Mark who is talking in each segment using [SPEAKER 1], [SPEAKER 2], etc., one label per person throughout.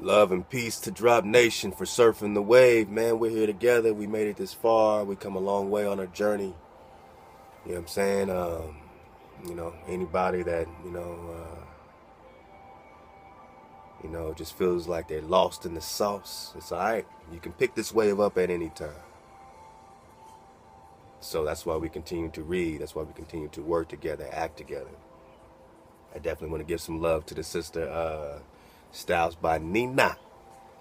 [SPEAKER 1] Love and peace to Drop Nation for surfing the wave, man. We're here together. We made it this far. We come a long way on our journey. You know what I'm saying? Anybody that, just feels like they're lost in the sauce, it's all right. You can pick this wave up at any time. So that's why we continue to read. That's why we continue to work together, act together. I definitely want to give some love to the sister, Styles by Nina.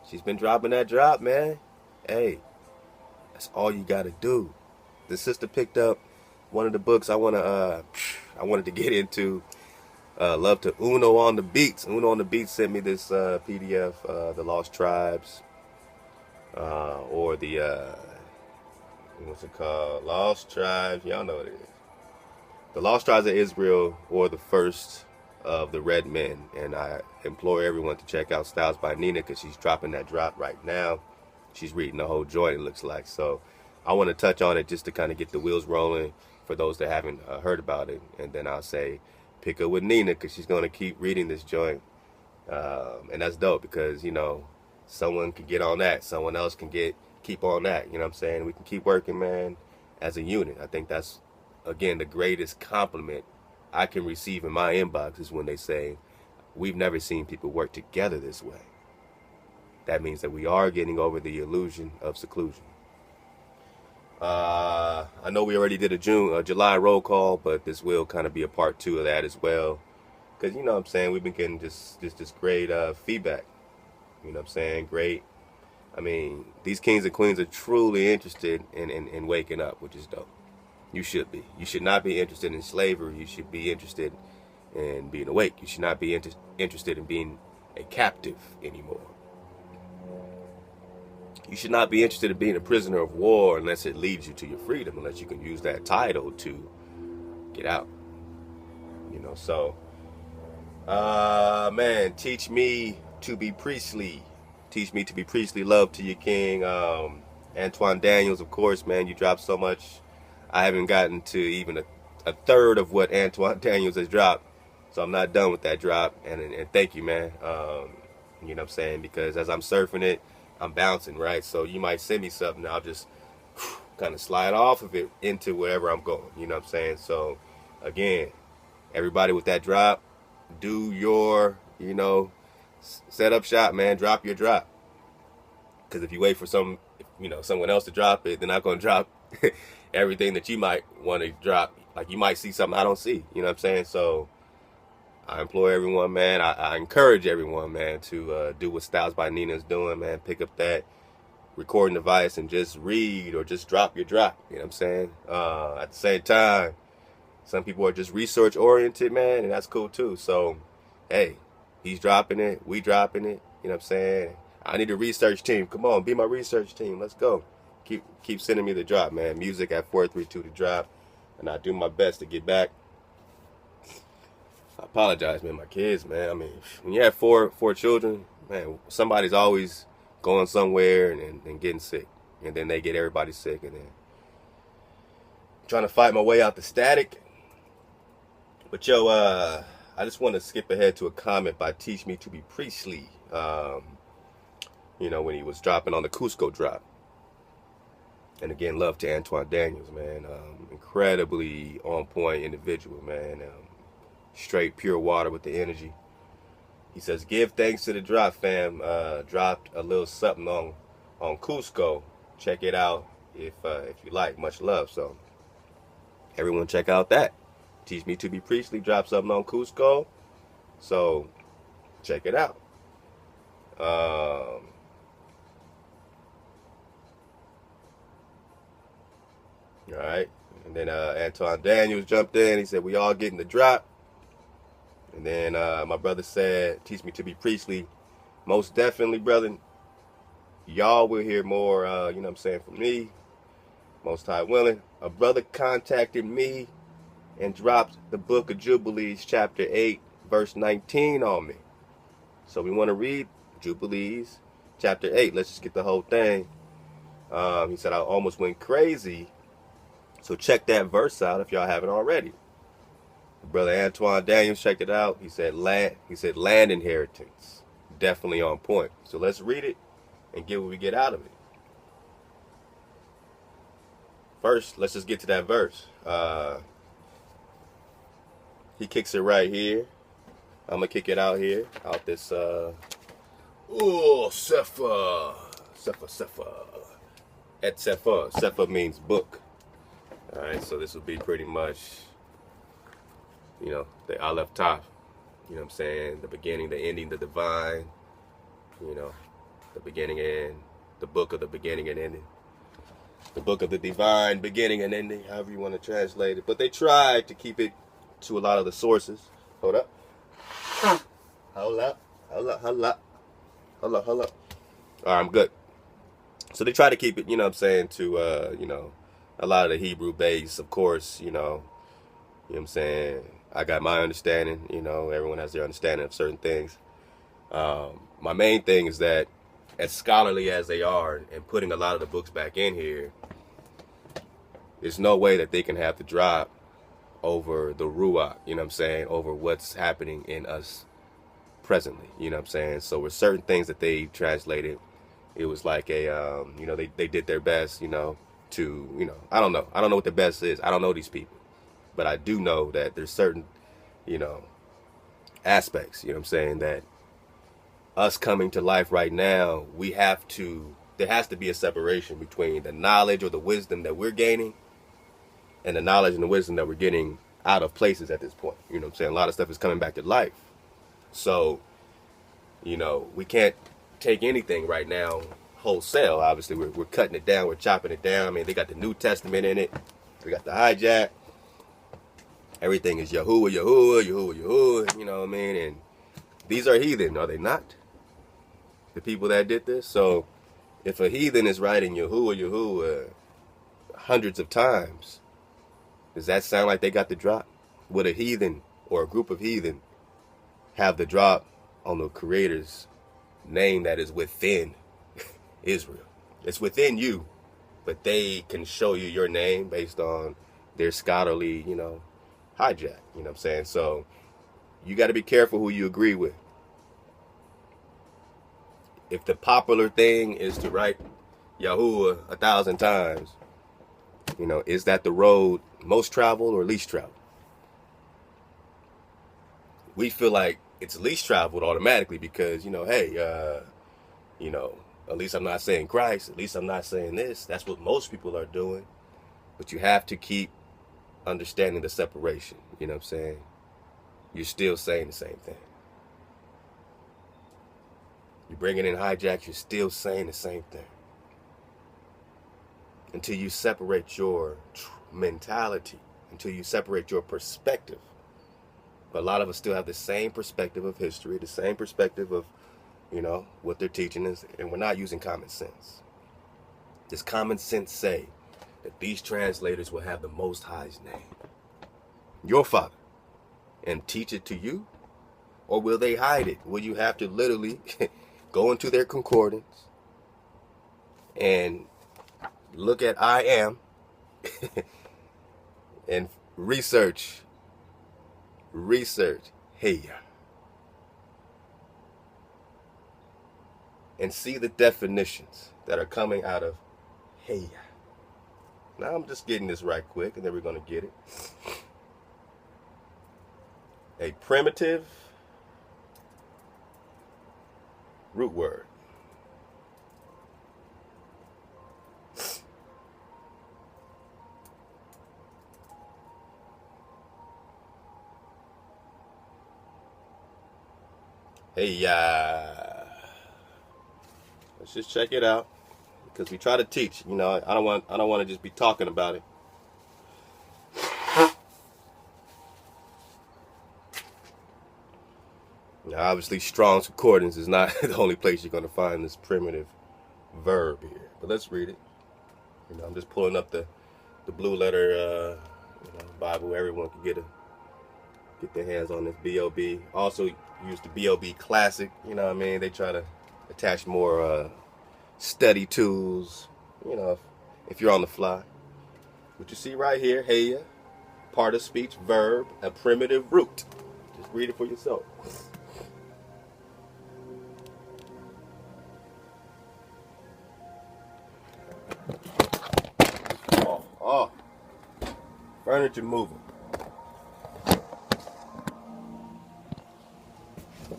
[SPEAKER 1] She's been dropping that drop, man. Hey, that's all you gotta do. The sister picked up one of the books I wanted to get into. Love to Uno on the Beats. Uno on the Beats sent me this PDF, The Lost Tribes, or the what's it called? Lost Tribes. Y'all know what it is. The Lost Tribes of Israel, or the First of the Red Men. And I implore everyone to check out Styles by Nina, because she's dropping that drop right now. She's reading the whole joint, it looks like. So I want to touch on it just to kind of get the wheels rolling for those that haven't heard about it. And then I'll say pick up with Nina, because she's going to keep reading this joint. And that's dope, because, someone can get on that. Someone else can keep on that. You know what I'm saying? We can keep working, man, as a unit. I think that's, again, the greatest compliment I can receive in my inbox is when they say, we've never seen people work together this way. That means that we are getting over the illusion of seclusion. I know we already did a July roll call, but this will kind of be a part 2 of that as well. Because, you know what I'm saying, we've been getting just great feedback. You know what I'm saying? Great. I mean, these kings and queens are truly interested in waking up, which is dope. You should be. You should not be interested in slavery. You should be interested in being awake. You should not be interested in being a captive anymore. You should not be interested in being a prisoner of war unless it leads you to your freedom, unless you can use that title to get out. So, man, teach me to be priestly. Teach me to be priestly. Love to your king. Antoine Daniels, of course, man, you dropped so much. I haven't gotten to even a third of what Antoine Daniels has dropped. So I'm not done with that drop. And thank you, man. You know what I'm saying? Because as I'm surfing it, I'm bouncing, right? So you might send me something, I'll just kind of slide off of it into wherever I'm going. You know what I'm saying? So, again, everybody with that drop, do your, set up shop, man. Drop your drop. Because if you wait for someone else to drop it, they're not going to drop everything that you might want to drop. Like, you might see something I don't see. You know what I'm saying? So I implore everyone, man. I encourage everyone, man, to do what Styles by Nina is doing, man. Pick up that recording device and just read or just drop your drop. You know what I'm saying? At the same time, some people are just research oriented, man, and that's cool too. So, hey, he's dropping it. We dropping it. You know what I'm saying? I need a research team. Come on, be my research team. Let's go. Keep sending me the drop, man. Music at 432 to drop. And I do my best to get back. I apologize, man. My kids, man. I mean, when you have four children, man, somebody's always going somewhere and getting sick. And then they get everybody sick. And then trying to fight my way out the static. But yo, I just want to skip ahead to a comment by Teach Me to Be Priestly. When he was dropping on the Cuzco drop. And again, love to Antoine Daniels, man. Incredibly on point individual, man. Straight pure water with the energy. He says, give thanks to the drop, fam. Dropped a little something on Cuzco. Check it out if you like. Much love. So everyone check out that. Teach Me to Be Priestly dropped something on Cuzco. So check it out. All right. And then Antoine Daniels jumped in. He said, we all getting the drop. And then my brother said, teach me to be priestly. Most definitely, brother. Y'all will hear more, from me. Most High willing. A brother contacted me and dropped the Book of Jubilees, chapter 8, verse 19 on me. So we want to read Jubilees, chapter 8. Let's just get the whole thing. He said, I almost went crazy. So check that verse out if y'all haven't already. Brother Antoine Daniels checked it out. He said land inheritance. definitely on point. So let's read it and get what we get out of it. First, let's just get to that verse. He kicks it right here. I'm going to kick it out here. Out this, Sefer. Et Sefer. Sefer means book. All right, so this will be pretty much, you know, the Aleph Thoth. You know what I'm saying? The beginning, the ending, the divine. You know, the beginning and the book of the beginning and ending. The book of the divine, beginning and ending, however you want to translate it. But they tried to keep it to a lot of the sources. Hold up. Hold up. All right, I'm good. So they try to keep it, you know what I'm saying, to, you know, a lot of the Hebrew base, of course, you know what I'm saying. I got my understanding, you know, everyone has their understanding of certain things. My main thing is that as scholarly as they are and putting a lot of the books back in here, there's no way that they can have to drop over the Ruach, you know what I'm saying, over what's happening in us presently, you know what I'm saying. So with certain things that they translated, it was like a, you know, they did their best, you know, to, you know, I don't know what the best is. I don't know these people, but I do know that there's certain, you know, aspects, you know what I'm saying, that us coming to life right now, there has to be a separation between the knowledge or the wisdom that we're gaining and the knowledge and the wisdom that we're getting out of places at this point. You know what I'm saying? A lot of stuff is coming back to life. So, you know, we can't take anything right now wholesale. Obviously, we're cutting it down. We're chopping it down. I mean, they got the New Testament in it. We got the hijack. Everything is Yahuwah. You know what I mean? And these are heathen, are they not? The people that did this. So if a heathen is writing Yahuwah hundreds of times, does that sound like they got the drop? Would a heathen or a group of heathen have the drop on the Creator's name that is within Israel? It's within you, but they can show you your name based on their scholarly, you know, hijack. You know what I'm saying? So you got to be careful who you agree with. If the popular thing is to write Yahuwah 1,000 times, you know, is that the road most traveled or least traveled? We feel like it's least traveled automatically because, you know, hey, you know, at least I'm not saying Christ. At least I'm not saying this. That's what most people are doing. But you have to keep understanding the separation. You know what I'm saying? You're still saying the same thing. You're bringing in hijacks, you're still saying the same thing. Until you separate your mentality, until you separate your perspective. But a lot of us still have the same perspective of history, the same perspective of, you know, what they're teaching us, and we're not using common sense. Does common sense say that these translators will have the Most High's name, your Father, and teach it to you? Or will they hide it? Will you have to literally go into their concordance and look at I am and research Haya and see the definitions that are coming out of Haya? Now I'm just getting this right quick and then we're going to get it. A primitive root word. Hey, let's just check it out because we try to teach. You know, I don't want to just be talking about it. Now, obviously, Strong's Concordance is not the only place you're going to find this primitive verb here. But let's read it. You know, I'm just pulling up the blue letter Bible. Everyone can get their hands on this BOB. Also use the BOB Classic. You know what I mean? They try to attach more study tools. You know, if you're on the fly. What you see right here, Haya, part of speech, verb, a primitive root. Just read it for yourself. Oh. Furniture moving.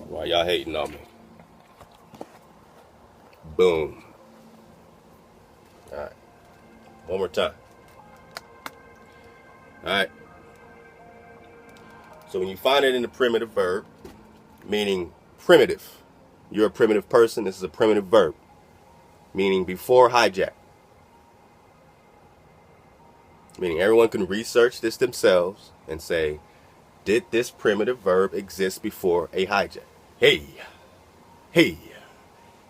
[SPEAKER 1] Why y'all hating on me? Boom. All right. One more time. All right. So when you find it in the primitive verb, meaning primitive, you're a primitive person, this is a primitive verb, meaning before hijack. Meaning everyone can research this themselves and say, did this primitive verb exist before a hijack? Hey, hey,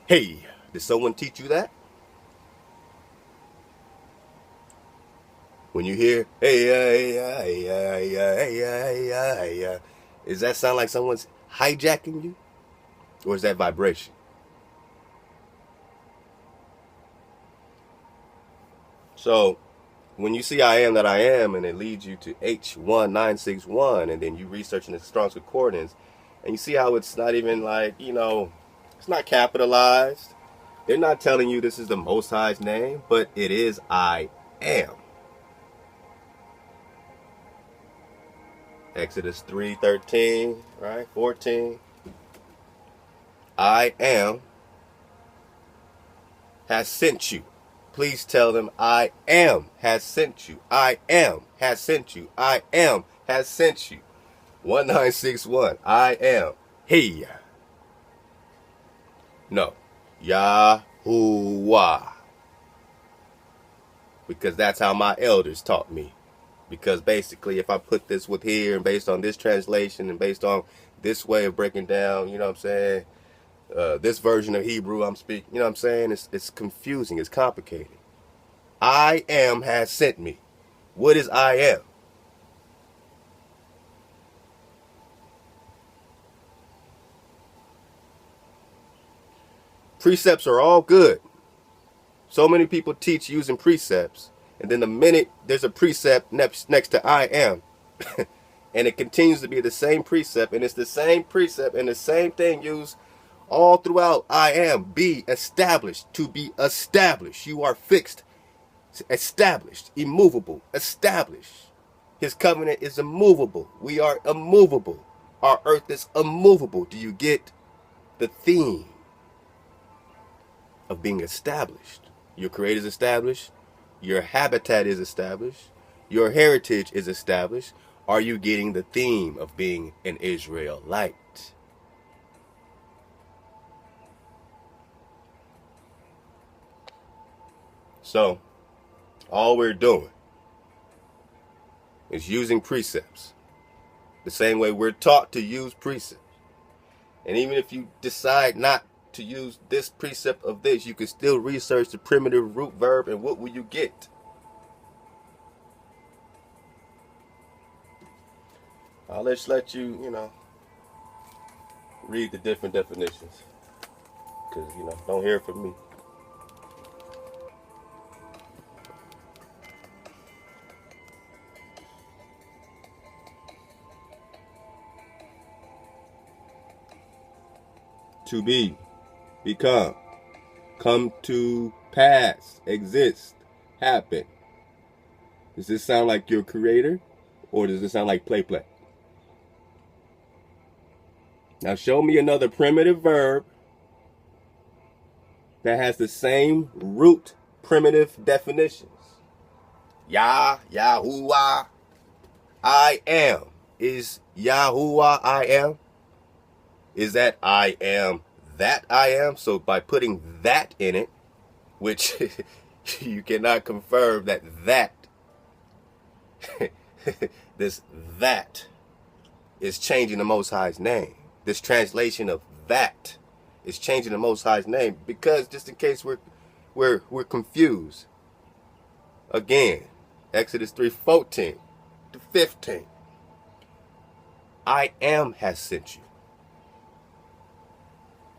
[SPEAKER 1] hey. Did someone teach you that? When you hear, hey, does that sound like someone's hijacking you? Or is that vibration? So, when you see I am that I am, and it leads you to H1961, and then you research in the Strong's Concordance, and you see how it's not even like, it's not capitalized. They're not telling you this is the Most High's name, but it is I am. Exodus 3:13, right? 14. I am has sent you. Please tell them I am has sent you. I am has sent you. I am has sent you. 1961. I am. Hey. No. Yahuwah. Because that's how my elders taught me. Because basically, if I put this with here, and based on this translation, and based on this way of breaking down, you know what I'm saying, this version of Hebrew I'm speaking, you know what I'm saying, it's confusing, it's complicated. I am has sent me. What is I am? Precepts are all good. So many people teach using precepts, and then the minute there's a precept next to I am, and it continues to be the same precept, and it's the same precept and the same thing used all throughout I am. Be established. To be established. You are fixed. Established. Immovable. Established. His covenant is immovable. We are immovable. Our earth is immovable. Do you get the theme of being established? Your creator is established. Your habitat is established. Your heritage is established. Are you getting the theme of being an Israelite? So, all we're doing is using precepts the same way we're taught to use precepts. And even if you decide not to use this precept of this, you can still research the primitive root verb, and what will you get? I'll just let you, read the different definitions. Because, don't hear it from me. To be, become, come to pass, exist, happen. Does this sound like your creator, or does this sound like play? Now show me another primitive verb that has the same root primitive definitions. Yahuwah, I am. Is Yahuwah I am? Is that I am that I am? So by putting that in it, which you cannot confirm that this that is changing the Most High's name. This translation of that is changing the Most High's name, because just in case we're confused. Again, Exodus 3:14 to 15. I am has sent you.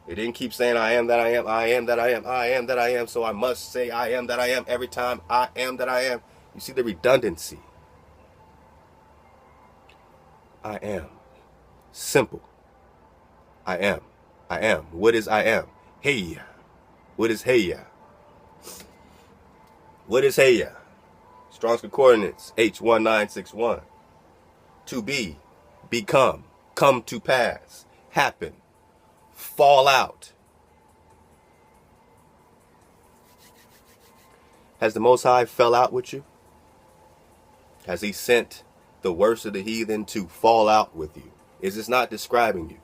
[SPEAKER 1] It didn't keep saying I am that I am, I am that I am, I am that I am, so I must say I am that I am every time I am that I am. You see the redundancy. I am. Simple. I am. I am. What is I am? Haya. What is Haya? What is Haya? Strong's Concordance, H1961. To be, become, come to pass, happen, fall out. Has the Most High fell out with you? Has he sent the worst of the heathen to fall out with you? Is this not describing you?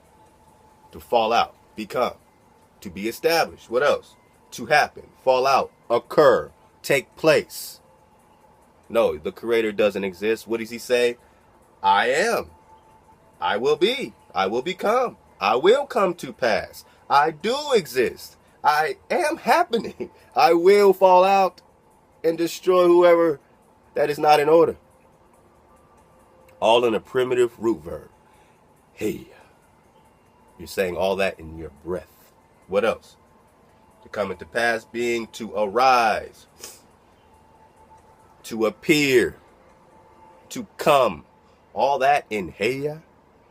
[SPEAKER 1] To fall out, become, to be established. What else? To happen, fall out, occur, take place. No, the Creator doesn't exist. What does he say? I am. I will be. I will become. I will come to pass. I do exist. I am happening. I will fall out and destroy whoever that is not in order. All in a primitive root verb. Hey. You're saying all that in your breath. What else? To come into pass being to arise, to appear, to come. All that in Haya,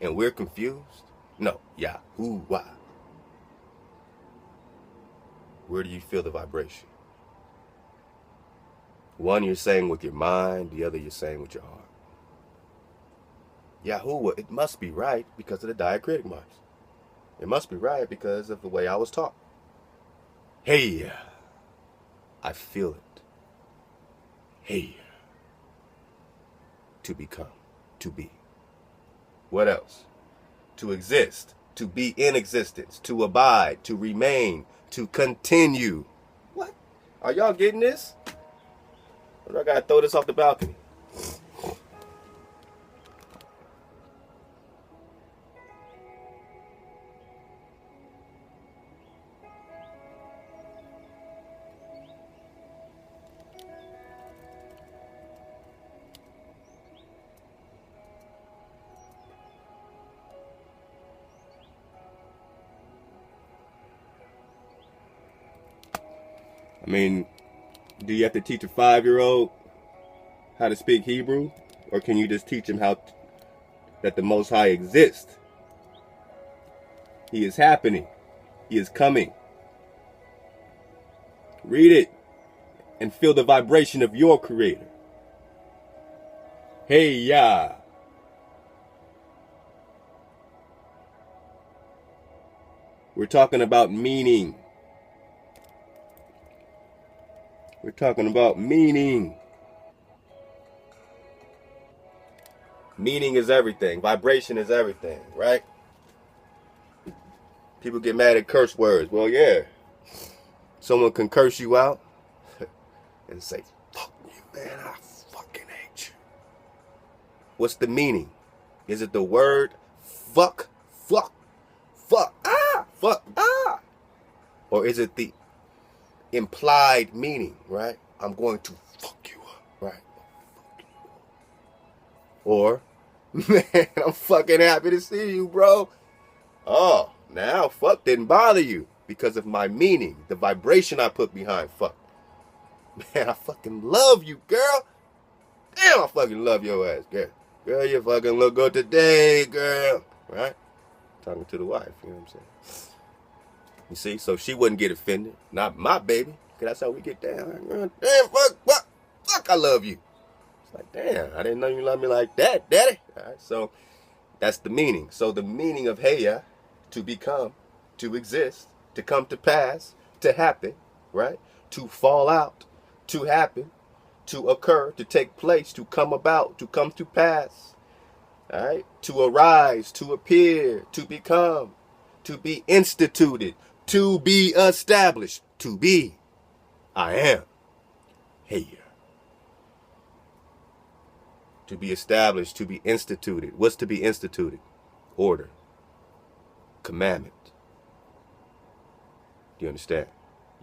[SPEAKER 1] and we're confused? No. Yahuwah. Where do you feel the vibration? One you're saying with your mind, the other you're saying with your heart. Yahuwah, it must be right because of the diacritic marks. It must be right because of the way I was taught. Hey, I feel it. Hey, to become, to be. What else? To exist, to be in existence, to abide, to remain, to continue. What? Are y'all getting this? Or do I gotta throw this off the balcony? I mean, do you have to teach a 5-year-old how to speak Hebrew? Or can you just teach him that the Most High exists? He is happening. He is coming. Read it and feel the vibration of your Creator. Hey, ya. We're talking about meaning. We're talking about meaning. Meaning is everything. Vibration is everything, right? People get mad at curse words. Well, yeah. Someone can curse you out and say, fuck you, man, I fucking hate you. What's the meaning? Is it the word fuck, fuck, ah? Or is it the implied meaning, right? I'm going to fuck you up, right? Or, man, I'm fucking happy to see you, bro. Oh, now fuck didn't bother you because of my meaning, the vibration I put behind fuck. Man, I fucking love you, girl. Damn, I fucking love your ass, girl. Girl, you fucking look good today, girl. Right? Talking to the wife, you know what I'm saying? You see, so she wouldn't get offended. Not my baby. Because that's how we get down. Damn, fuck, I love you. It's like, damn, I didn't know you loved me like that, daddy. All right, so that's the meaning. So the meaning of Haya, to become, to exist, to come to pass, to happen, right? To fall out, to happen, to occur, to take place, to come about, to come to pass, all right? To arise, to appear, to become, to be instituted, to be established, to be. I am. Hey. To be established, to be instituted. What's to be instituted? Order. Commandment. Do you understand?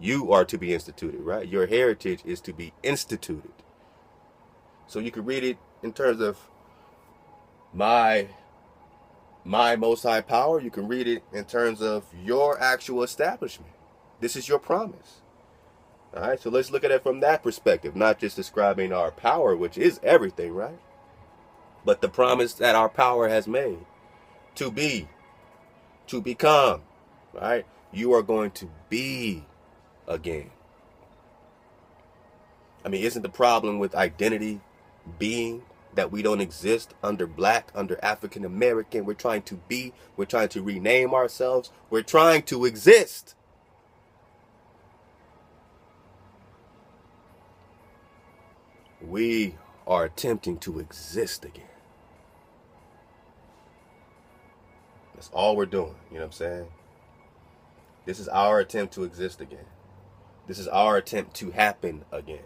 [SPEAKER 1] You are to be instituted, right? Your heritage is to be instituted. So you can read it in terms of my Most High power. You can read it in terms of your actual establishment. This is your promise. All right, so let's look at it from that perspective, not just describing our power, which is everything, right? But the promise that our power has made to be, to become, right? You are going to be again. I mean, isn't the problem with identity being that we don't exist under black, under African American? We're trying to rename ourselves. We're trying to exist. We are attempting to exist again. That's all we're doing. You know what I'm saying? This is our attempt to exist again. This is our attempt to happen again.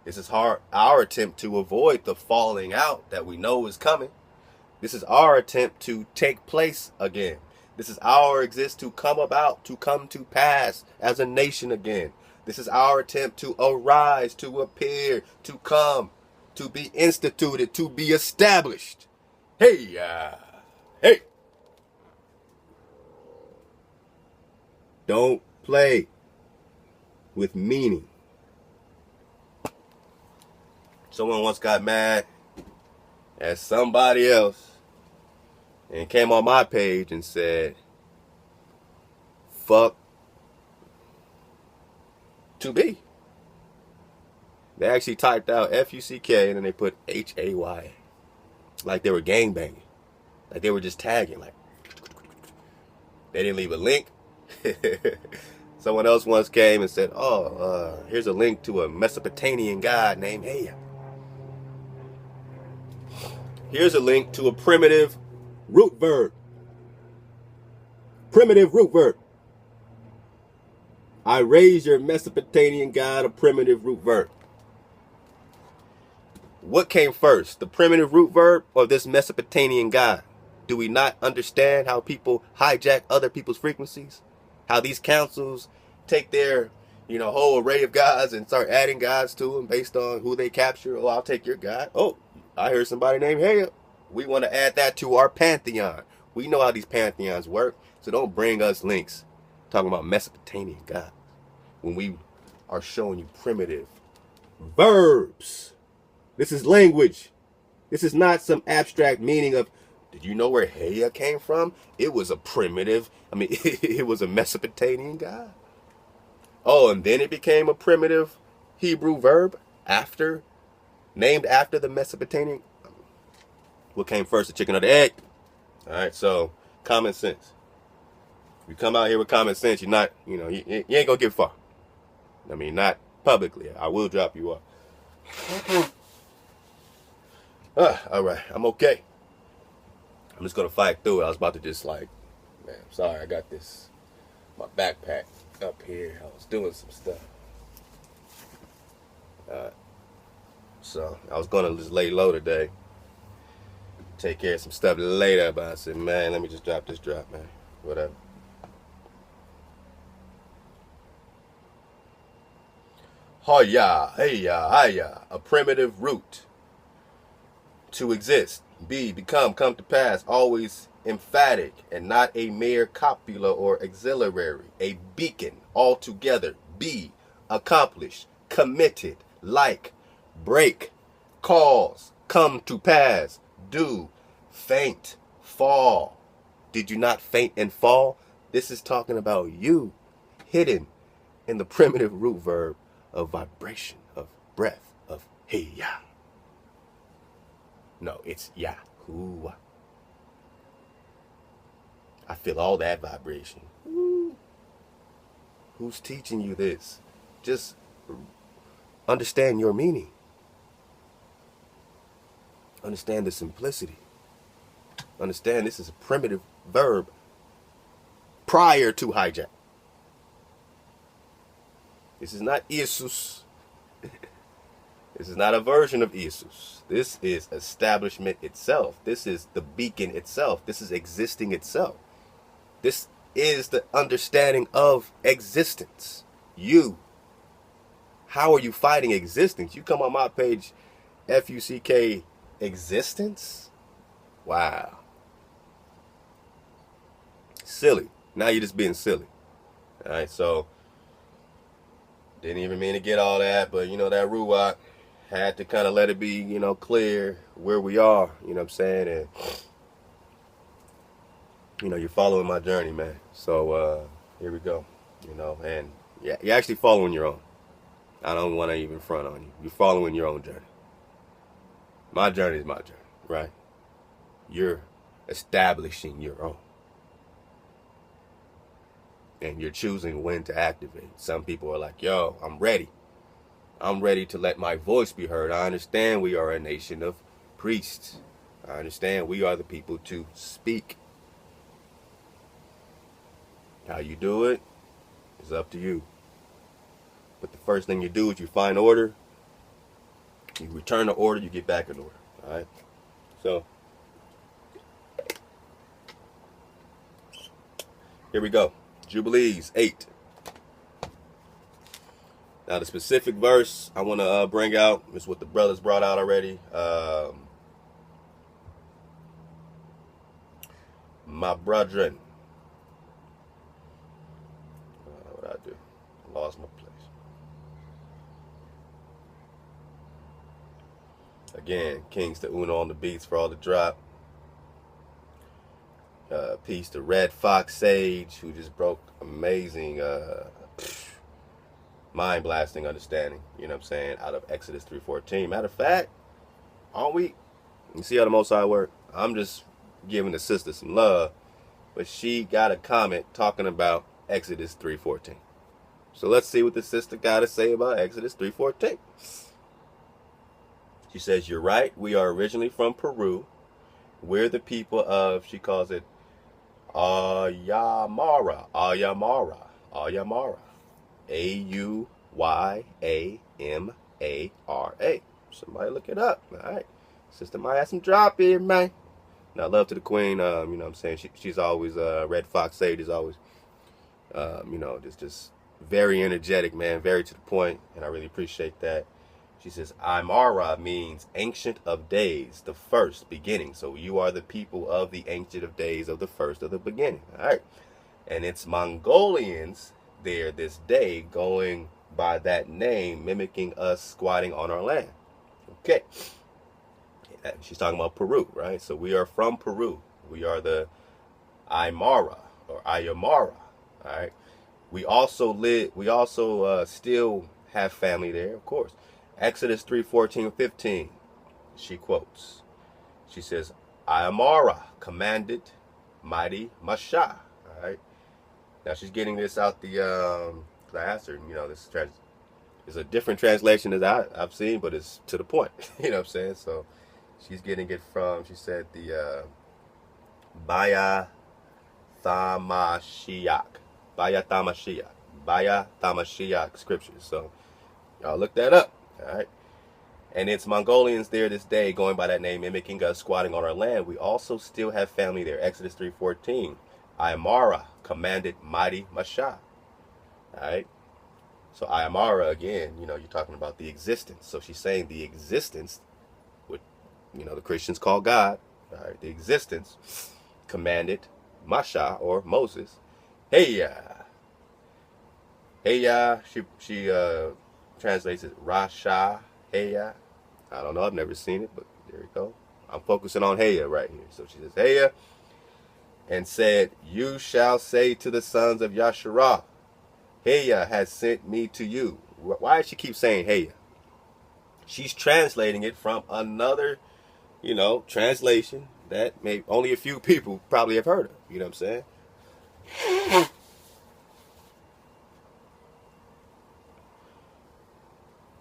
[SPEAKER 1] This is our attempt to avoid the falling out that we know is coming. This is our attempt to take place again. This is our exist to come about, to come to pass as a nation again. This is our attempt to arise, to appear, to come, to be instituted, to be established. Hey. Don't play with meaning. Someone once got mad at somebody else and came on my page and said, fuck to be. They actually typed out F-U-C-K and then they put H-A-Y. Like they were gangbanging. Like they were just tagging. Like they didn't leave a link. Someone else once came and said, here's a link to a Mesopotamian god named Haya. Here's a link to a primitive root verb. Primitive root verb. I raise your Mesopotamian god a primitive root verb. What came first, the primitive root verb or this Mesopotamian god? Do we not understand how people hijack other people's frequencies? How these councils take their, whole array of gods and start adding gods to them based on who they capture. Oh, I'll take your god. Oh, I heard somebody named Haya. We want to add that to our pantheon. We know how these pantheons work, so don't bring us links talking about Mesopotamian gods when we are showing you primitive verbs. This is language. This is not some abstract meaning of, did you know where Haya came from? It was a primitive, it was a Mesopotamian god. Oh, and then it became a primitive Hebrew verb named after the Mesopotamian. What came first, the chicken or the egg? All right, so common sense. If you come out here with common sense, you're not, you ain't gonna get far. Not publicly. I will drop you off. All right, I'm okay. I'm just gonna fight through it. I was about to just man, I'm sorry, I got my backpack up here. I was doing some stuff. So I was gonna just lay low today. Take care of some stuff later, but I said, man, let me just drop this drop, man. Whatever. Haya, Haya, a primitive root. To exist. B, become, come to pass, always emphatic and not a mere copula or auxiliary. A beacon, altogether. B, accomplished, committed, like, break, cause, come to pass, do, faint, fall. Did you not faint and fall? This is talking about you, hidden in the primitive root verb of vibration, of breath, of Haya. No, it's Yahuwah. I feel all that vibration. Ooh. Who's teaching you this? Just understand your meaning. Understand the simplicity. Understand this is a primitive verb prior to hijack. This is not Jesus. This is not a version of Jesus. This is establishment itself. This is the beacon itself. This is existing itself. This is the understanding of existence. You. How are you fighting existence? You come on my page, F-U-C-K, existence? Wow. Silly. Now you're just being silly. All right, so didn't even mean to get all that, but that Ruach had to kind of let it be, clear where we are, you know what I'm saying? And, you're following my journey, man. So, here we go, and yeah, you're actually following your own. I don't want to even front on you. You're following your own journey. My journey is my journey, right? You're establishing your own. And you're choosing when to activate. Some people are like, yo, I'm ready. I'm ready to let my voice be heard. I understand we are a nation of priests. I understand we are the people to speak. How you do it is up to you. But the first thing you do is you find order. You return to order, you get back in order. All right? So, here we go. Jubilees 8. Now, the specific verse I want to bring out is what the brothers brought out already. My brethren. What I do? I lost my place. Again, Kings to Uno on the beats for all the drop. Peace to Red Fox Sage, who just broke amazing, mind-blasting understanding, you know what I'm saying, out of Exodus 3:14. Matter of fact, aren't we? You see how the Most High work? I'm just giving the sister some love, but she got a comment talking about Exodus 3:14. So let's see what the sister got to say about Exodus 3:14. She says, you're right, we are originally from Peru. We're the people of, she calls it, Ayamara. Ayamara. Somebody look it up. All right. Sister might have some drop here, man. Now, love to the queen. You know what I'm saying? She's always, Red Fox Sage is always, you know, just very energetic, man. Very to the point. And I really appreciate that. She says, Imara means ancient of days, the first beginning. So you are the people of the ancient of days of the first of the beginning. All right. And it's Mongolians there this day going by that name, mimicking us squatting on our land. Okay. She's talking about Peru, right? So we are from Peru. We are the Aymara or Ayamara. All right. We also still have family there, of course. Exodus 3:14-15, she quotes. She says, Ayamara commanded mighty Masha. All right. Now she's getting this out the, I asked her, you know, this is a different translation as I've seen, but it's to the point. You know what I'm saying? So she's getting it from, she said, the Baya Thamashiach scriptures. So y'all look that up. All right. And it's Mongolians there this day going by that name, mimicking us squatting on our land. We also still have family there. Exodus 3:14. Ayamara commanded mighty Masha. All right. So Ayamara, again, you know, you're talking about the existence. So she's saying the existence, what, you know, the Christians call God. All right. The existence commanded Masha or Moses. Haya. She translates it Rasha Haya. I don't know. I've never seen it, but there we go. I'm focusing on Haya right here. So she says Haya and said, you shall say to the sons of Yasharah, Haya has sent me to you. Why does she keep saying Haya? She's translating it from another, you know, translation that maybe only a few people probably have heard of. You know what I'm saying?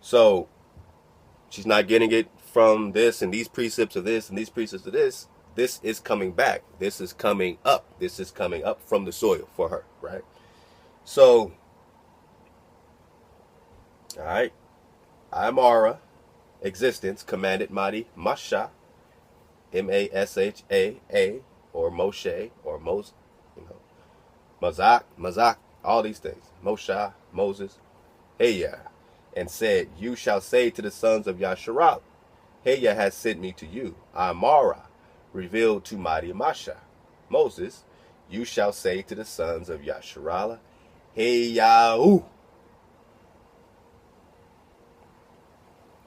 [SPEAKER 1] So she's not getting it from this and these precepts of this and these precepts of this. This is coming back. This is coming up. This is coming up from the soil for her, right? So, all right. Ayamara, existence, commanded mighty Masha, Mashaa, or Moshe, or Moses, you know, Mazak, all these things. Moshe, Moses, Haya. And said, you shall say to the sons of Yasharah, Haya has sent me to you. Amara, revealed to mighty Masha. Moses, you shall say to the sons of Yasharah, Heyau.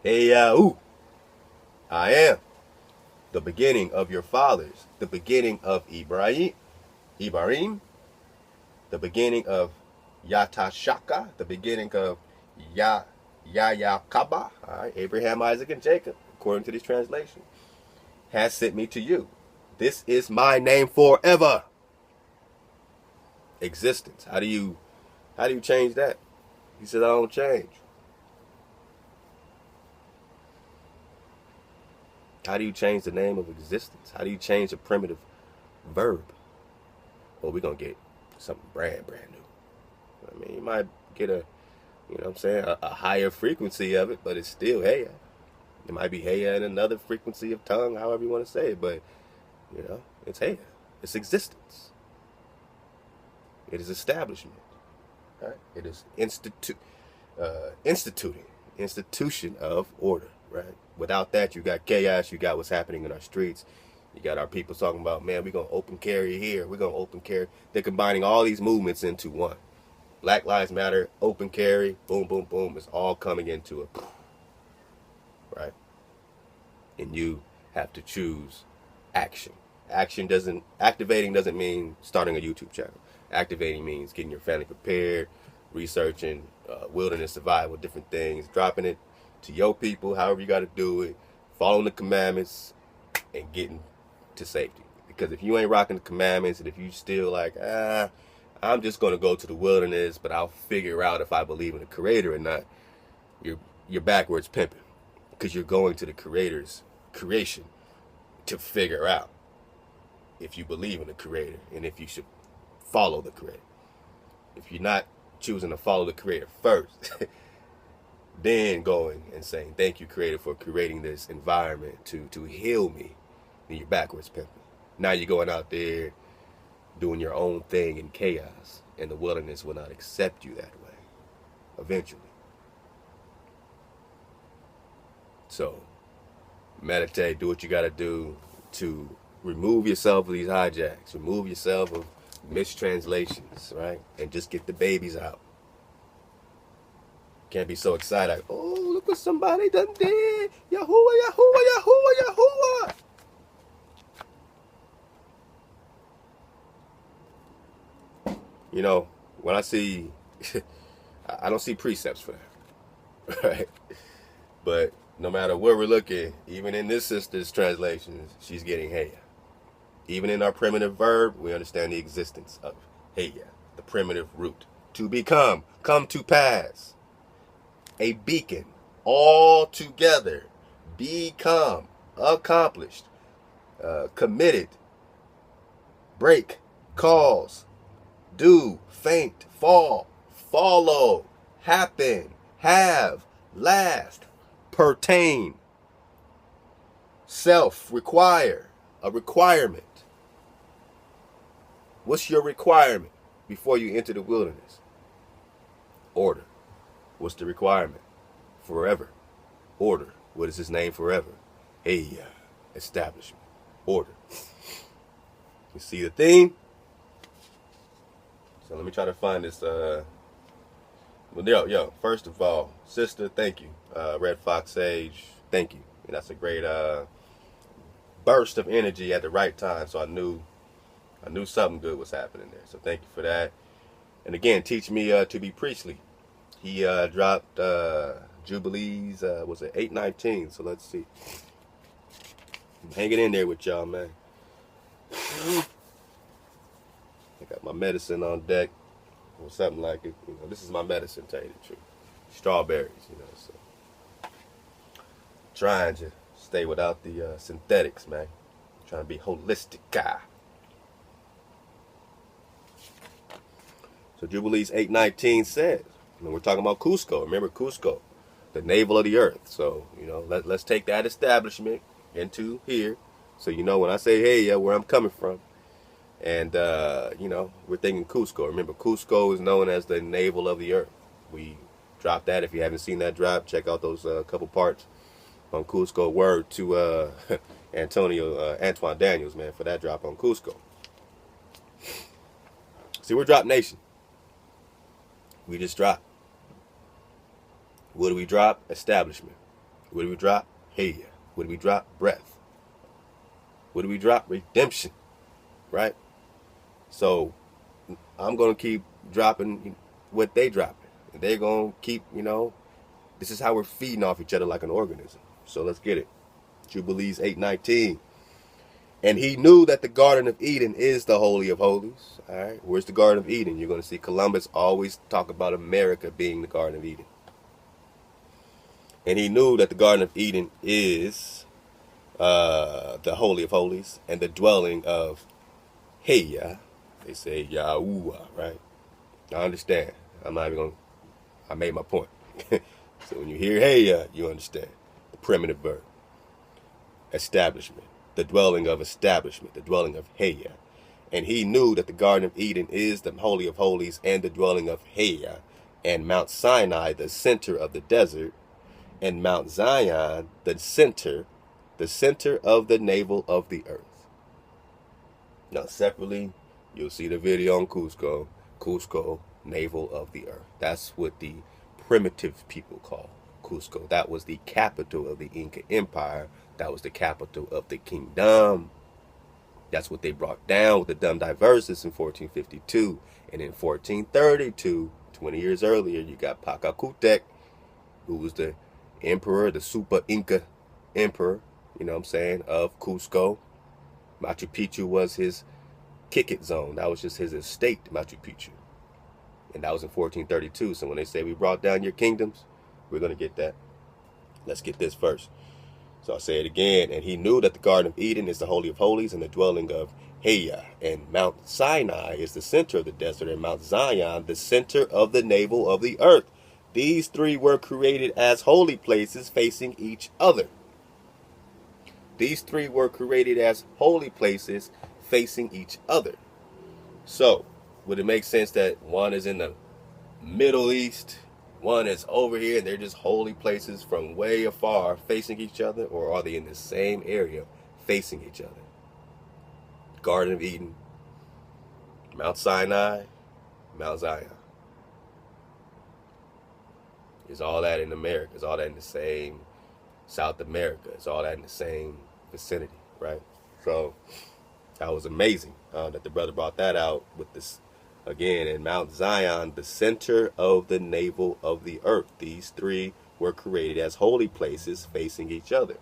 [SPEAKER 1] Heyau. I am the beginning of your fathers, the beginning of Ibrahim, the beginning of Yatashaka, the beginning of Yahya Kaba, all right, Abraham, Isaac, and Jacob, according to this translation, has sent me to you. This is my name forever. Existence. How do you change that? He said, I don't change. How do you change the name of existence? How do you change a primitive verb? Well, we're going to get something brand new. I mean, you might get a higher frequency of it, but it's still Haya. It might be Haya in another frequency of tongue, however you want to say it, but, it's Haya. It's existence. It is establishment. Right? It is institution of order, right? Without that, you got chaos. You got what's happening in our streets. You got our people talking about, man, we're going to open carry here. We're going to open carry. They're combining all these movements into one. Black Lives Matter, open carry, boom, boom, boom. It's all coming into it, right? And you have to choose action. Activating doesn't mean starting a YouTube channel. Activating means getting your family prepared, researching wilderness survival, different things, dropping it to your people, however you got to do it, following the commandments, and getting to safety. Because if you ain't rocking the commandments, and if you still like, I'm just going to go to the wilderness, but I'll figure out if I believe in the Creator or not, you're backwards pimping. Because you're going to the Creator's creation to figure out if you believe in the Creator and if you should follow the Creator. If you're not choosing to follow the Creator first, then going and saying, thank you, Creator, for creating this environment to heal me, then you're backwards pimping. Now you're going out there doing your own thing in chaos, and the wilderness will not accept you that way, eventually. So, meditate, do what you got to do to remove yourself of these hijacks, remove yourself of mistranslations, right? And just get the babies out. Can't be so excited, like, oh, look what somebody done did. Yahuwah, Yahuwah, Yahuwah, Yahuwah. When I see, I don't see precepts for that, right? But no matter where we're looking, even in this sister's translations, she's getting Haya. Even in our primitive verb, we understand the existence of Haya, the primitive root. To become, come to pass. A beacon, all together, become, accomplished, committed, break, cause, do, faint, fall, follow, happen, have, last, pertain, self, require, a requirement. What's your requirement before you enter the wilderness? Order. What's the requirement? Forever. Order. What is his name forever? Haya. Establishment. Order. You see the theme? So let me try to find this. First of all, sister, thank you. Red Fox Sage, thank you. And that's a great burst of energy at the right time. So I knew something good was happening there. So thank you for that. And again, teach me to be priestly. He dropped Jubilees, was it 819? So let's see. I'm hanging in there with y'all, man. I got my medicine on deck, or something like it. This is my medicine, tell you the truth. Strawberries, so. Trying to stay without the synthetics, man. Trying to be holistic guy. So Jubilees 819 says, we're talking about Cuzco. Remember Cuzco, the navel of the earth. So, let's take that establishment into here. So, when I say, hey, where I'm coming from. And, we're thinking Cuzco. Remember, Cuzco is known as the navel of the earth. We dropped that. If you haven't seen that drop, check out those couple parts on Cuzco. Word to Antoine Daniels, man, for that drop on Cuzco. See, we're Drop Nation. We just dropped. What do we drop? Establishment. What do we drop? Haya. What do we drop? Breath. What do we drop? Redemption. Right? So, I'm going to keep dropping what they dropping. They're going to keep, This is how we're feeding off each other like an organism. So let's get it. Jubilees 8:19. And he knew that the Garden of Eden is the Holy of Holies. All right, where's the Garden of Eden? You're going to see Columbus always talk about America being the Garden of Eden. And he knew that the Garden of Eden is the Holy of Holies and the dwelling of Haya. They say Yahuwah, right? I understand. I'm not even going to, I made my point. So when you hear Haya, you understand the primitive verb. Establishment. The dwelling of establishment, the dwelling of Haya. And he knew that the Garden of Eden is the Holy of Holies and the dwelling of Haya, and Mount Sinai, the center of the desert, and Mount Tsiyon, the center of the navel of the earth. Now, separately, you'll see the video on Cuzco, navel of the earth. That's what the primitive people call Cuzco. That was the capital of the Inca Empire. That was the capital of the kingdom. That's what they brought down with the dumb Diversas in 1452. And in 1432, 20 years earlier, you got Pacacutec, who was the emperor, the super Inca emperor, you know what I'm saying, of Cuzco. Machu Picchu was his kick-it zone. That was just his estate, Machu Picchu. And that was in 1432. So when they say we brought down your kingdoms, we're going to get that. Let's get this first. So I'll say it again. And he knew that the Garden of Eden is the Holy of Holies and the dwelling of Haya. And Mount Sinai is the center of the desert. And Mount Tsiyon, the center of the navel of the earth. These three were created as holy places facing each other. These three were created as holy places facing each other. So, would it make sense that one is in the Middle East, one is over here, and they're just holy places from way afar facing each other? Or are they in the same area facing each other? Garden of Eden, Mount Sinai, Mount Tsiyon. Is all that in America? Is all that in the same South America? Is all that in the same vicinity, right? So that was amazing that the brother brought that out with this again. In Mount Tsiyon, the center of the navel of the earth. These three were created as holy places facing each other.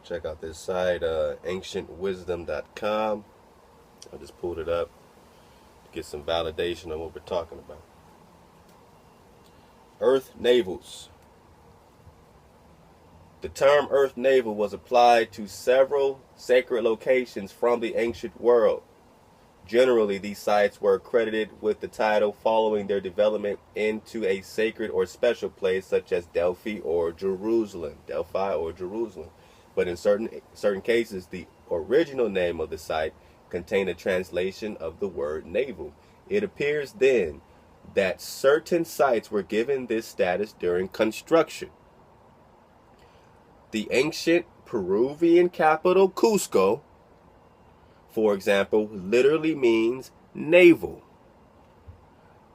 [SPEAKER 1] Check out this site, ancientwisdom.com. I just pulled it up to get some validation on what we're talking about. Earth navels. The term earth navel was applied to several sacred locations from the ancient world. Generally, these sites were credited with the title following their development into a sacred or special place such as Delphi or Jerusalem. But in certain cases, the original name of the site contained a translation of the word navel. It appears then that certain sites were given this status during construction. The ancient Peruvian capital, Cuzco, for example, literally means navel,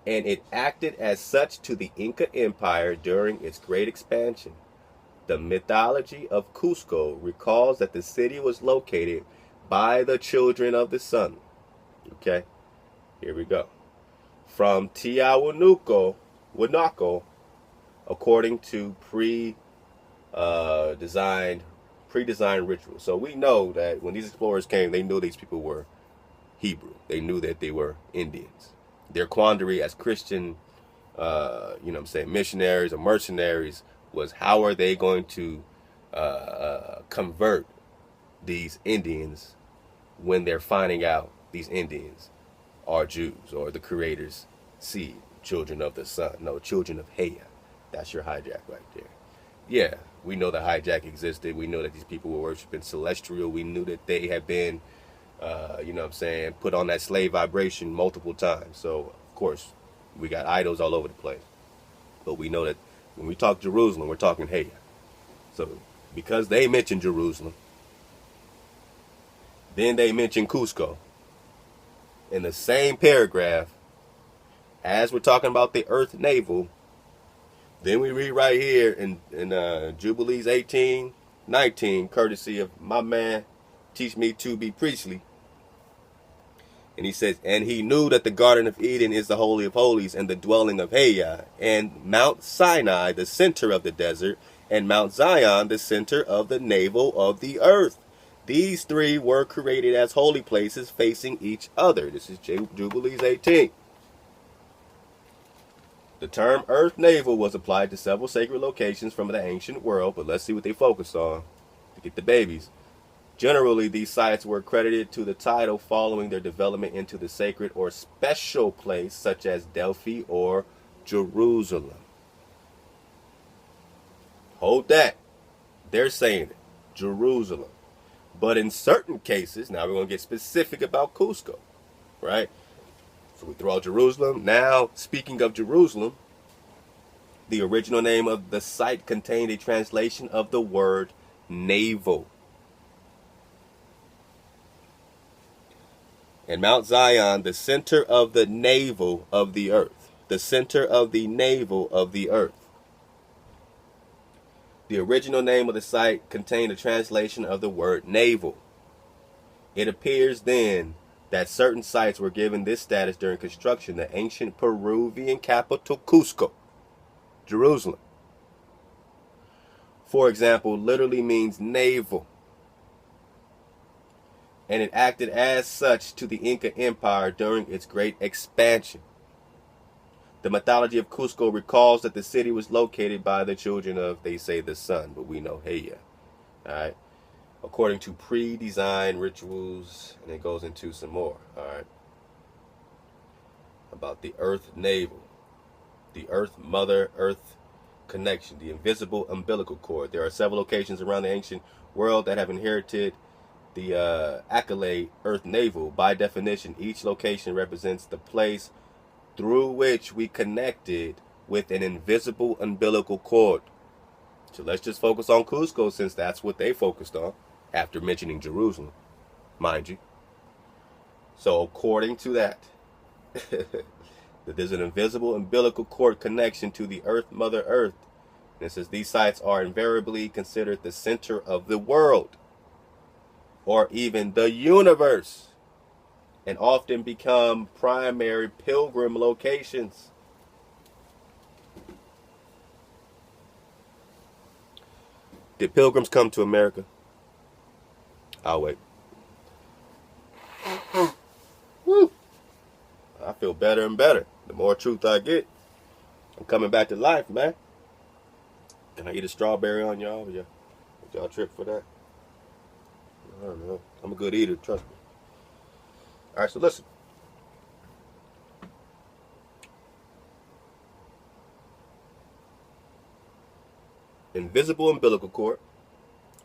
[SPEAKER 1] and it acted as such to the Inca Empire during its great expansion. The mythology of Cuzco recalls that the city was located by the children of the sun. Okay, here we go. From Tiahuanaco, according to pre-designed rituals. So we know that when these explorers came, they knew these people were Hebrew. They knew that they were Indians. Their quandary as Christian, missionaries or mercenaries was, how are they going to convert these Indians when they're finding out these Indians are Jews or the Creator's seed, children of the sun? No, children of Haya. That's your hijack right there. Yeah, we know the hijack existed. We know that these people were worshiping celestial. We knew that they had been, put on that slave vibration multiple times. So, of course, we got idols all over the place. but we know that when we talk Jerusalem, we're talking Haya. So because they mention Jerusalem, then they mention Cuzco in the same paragraph as we're talking about the earth navel. Then we read right here in Jubilees 18:19, courtesy of my man, Teach Me to Be Priestly. And he says, and he knew that the Garden of Eden is the Holy of Holies and the dwelling of Haya, and Mount Sinai, the center of the desert, and Mount Zion, the center of the navel of the earth. These three were created as holy places facing each other. This is Jubilees 18. The term earth navel was applied to several sacred locations from the ancient world, but let's see what they focused on to get the babies. Generally, these sites were credited to the title following their development into the sacred or special place, such as Delphi or Jerusalem. Hold that. They're saying it. Jerusalem. But in certain cases, now we're going to get specific about Cuzco, right? So we throw out Jerusalem. Now, speaking of Jerusalem, the original name of the site contained a translation of the word navel. And Mount Zion, the center of the navel of the earth. The center of the navel of the earth. The original name of the site contained a translation of the word navel. It appears then that certain sites were given this status during construction. The ancient Peruvian capital Cuzco, Jerusalem, for example, literally means navel, and it acted as such to the Inca Empire during its great expansion. The mythology of Cuzco recalls that the city was located by the children of, they say, the sun, but we know Haya. All right. According to pre-designed rituals, and it goes into some more, all right, about the earth navel, the earth mother earth connection, the invisible umbilical cord. There are several locations around the ancient world that have inherited the accolade earth navel. By definition, each location represents the place through which we connected with an invisible umbilical cord. So let's just focus on Cuzco, since that's what they focused on after mentioning Jerusalem, mind you. So according to that, that there's an invisible umbilical cord connection to the earth, Mother Earth. And it says these sites are invariably considered the center of the world, or even the universe, and often become primary pilgrim locations. Did pilgrims come to America? I'll wait. Woo. I feel better and better. The more truth I get, I'm coming back to life, man. Can I eat a strawberry on y'all? Would y'all trip for that? I don't know. I'm a good eater, trust me. All right, so listen. Invisible umbilical cord,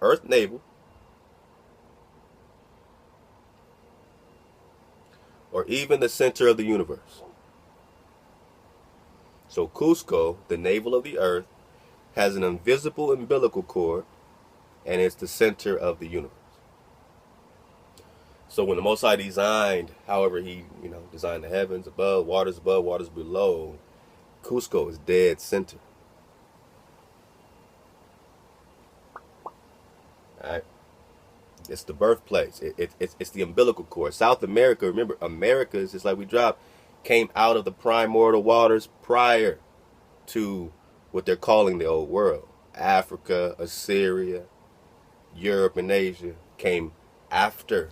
[SPEAKER 1] earth navel, or even the center of the universe. So Cuzco, the navel of the earth, has an invisible umbilical cord, and it's the center of the universe. So when the Most High designed, however he, designed the heavens above, waters below, Cuzco is dead center. All right. It's the birthplace. It's the umbilical cord. South America, remember, America is just like we dropped, came out of the primordial waters prior to what they're calling the old world. Africa, Assyria, Europe, and Asia came after.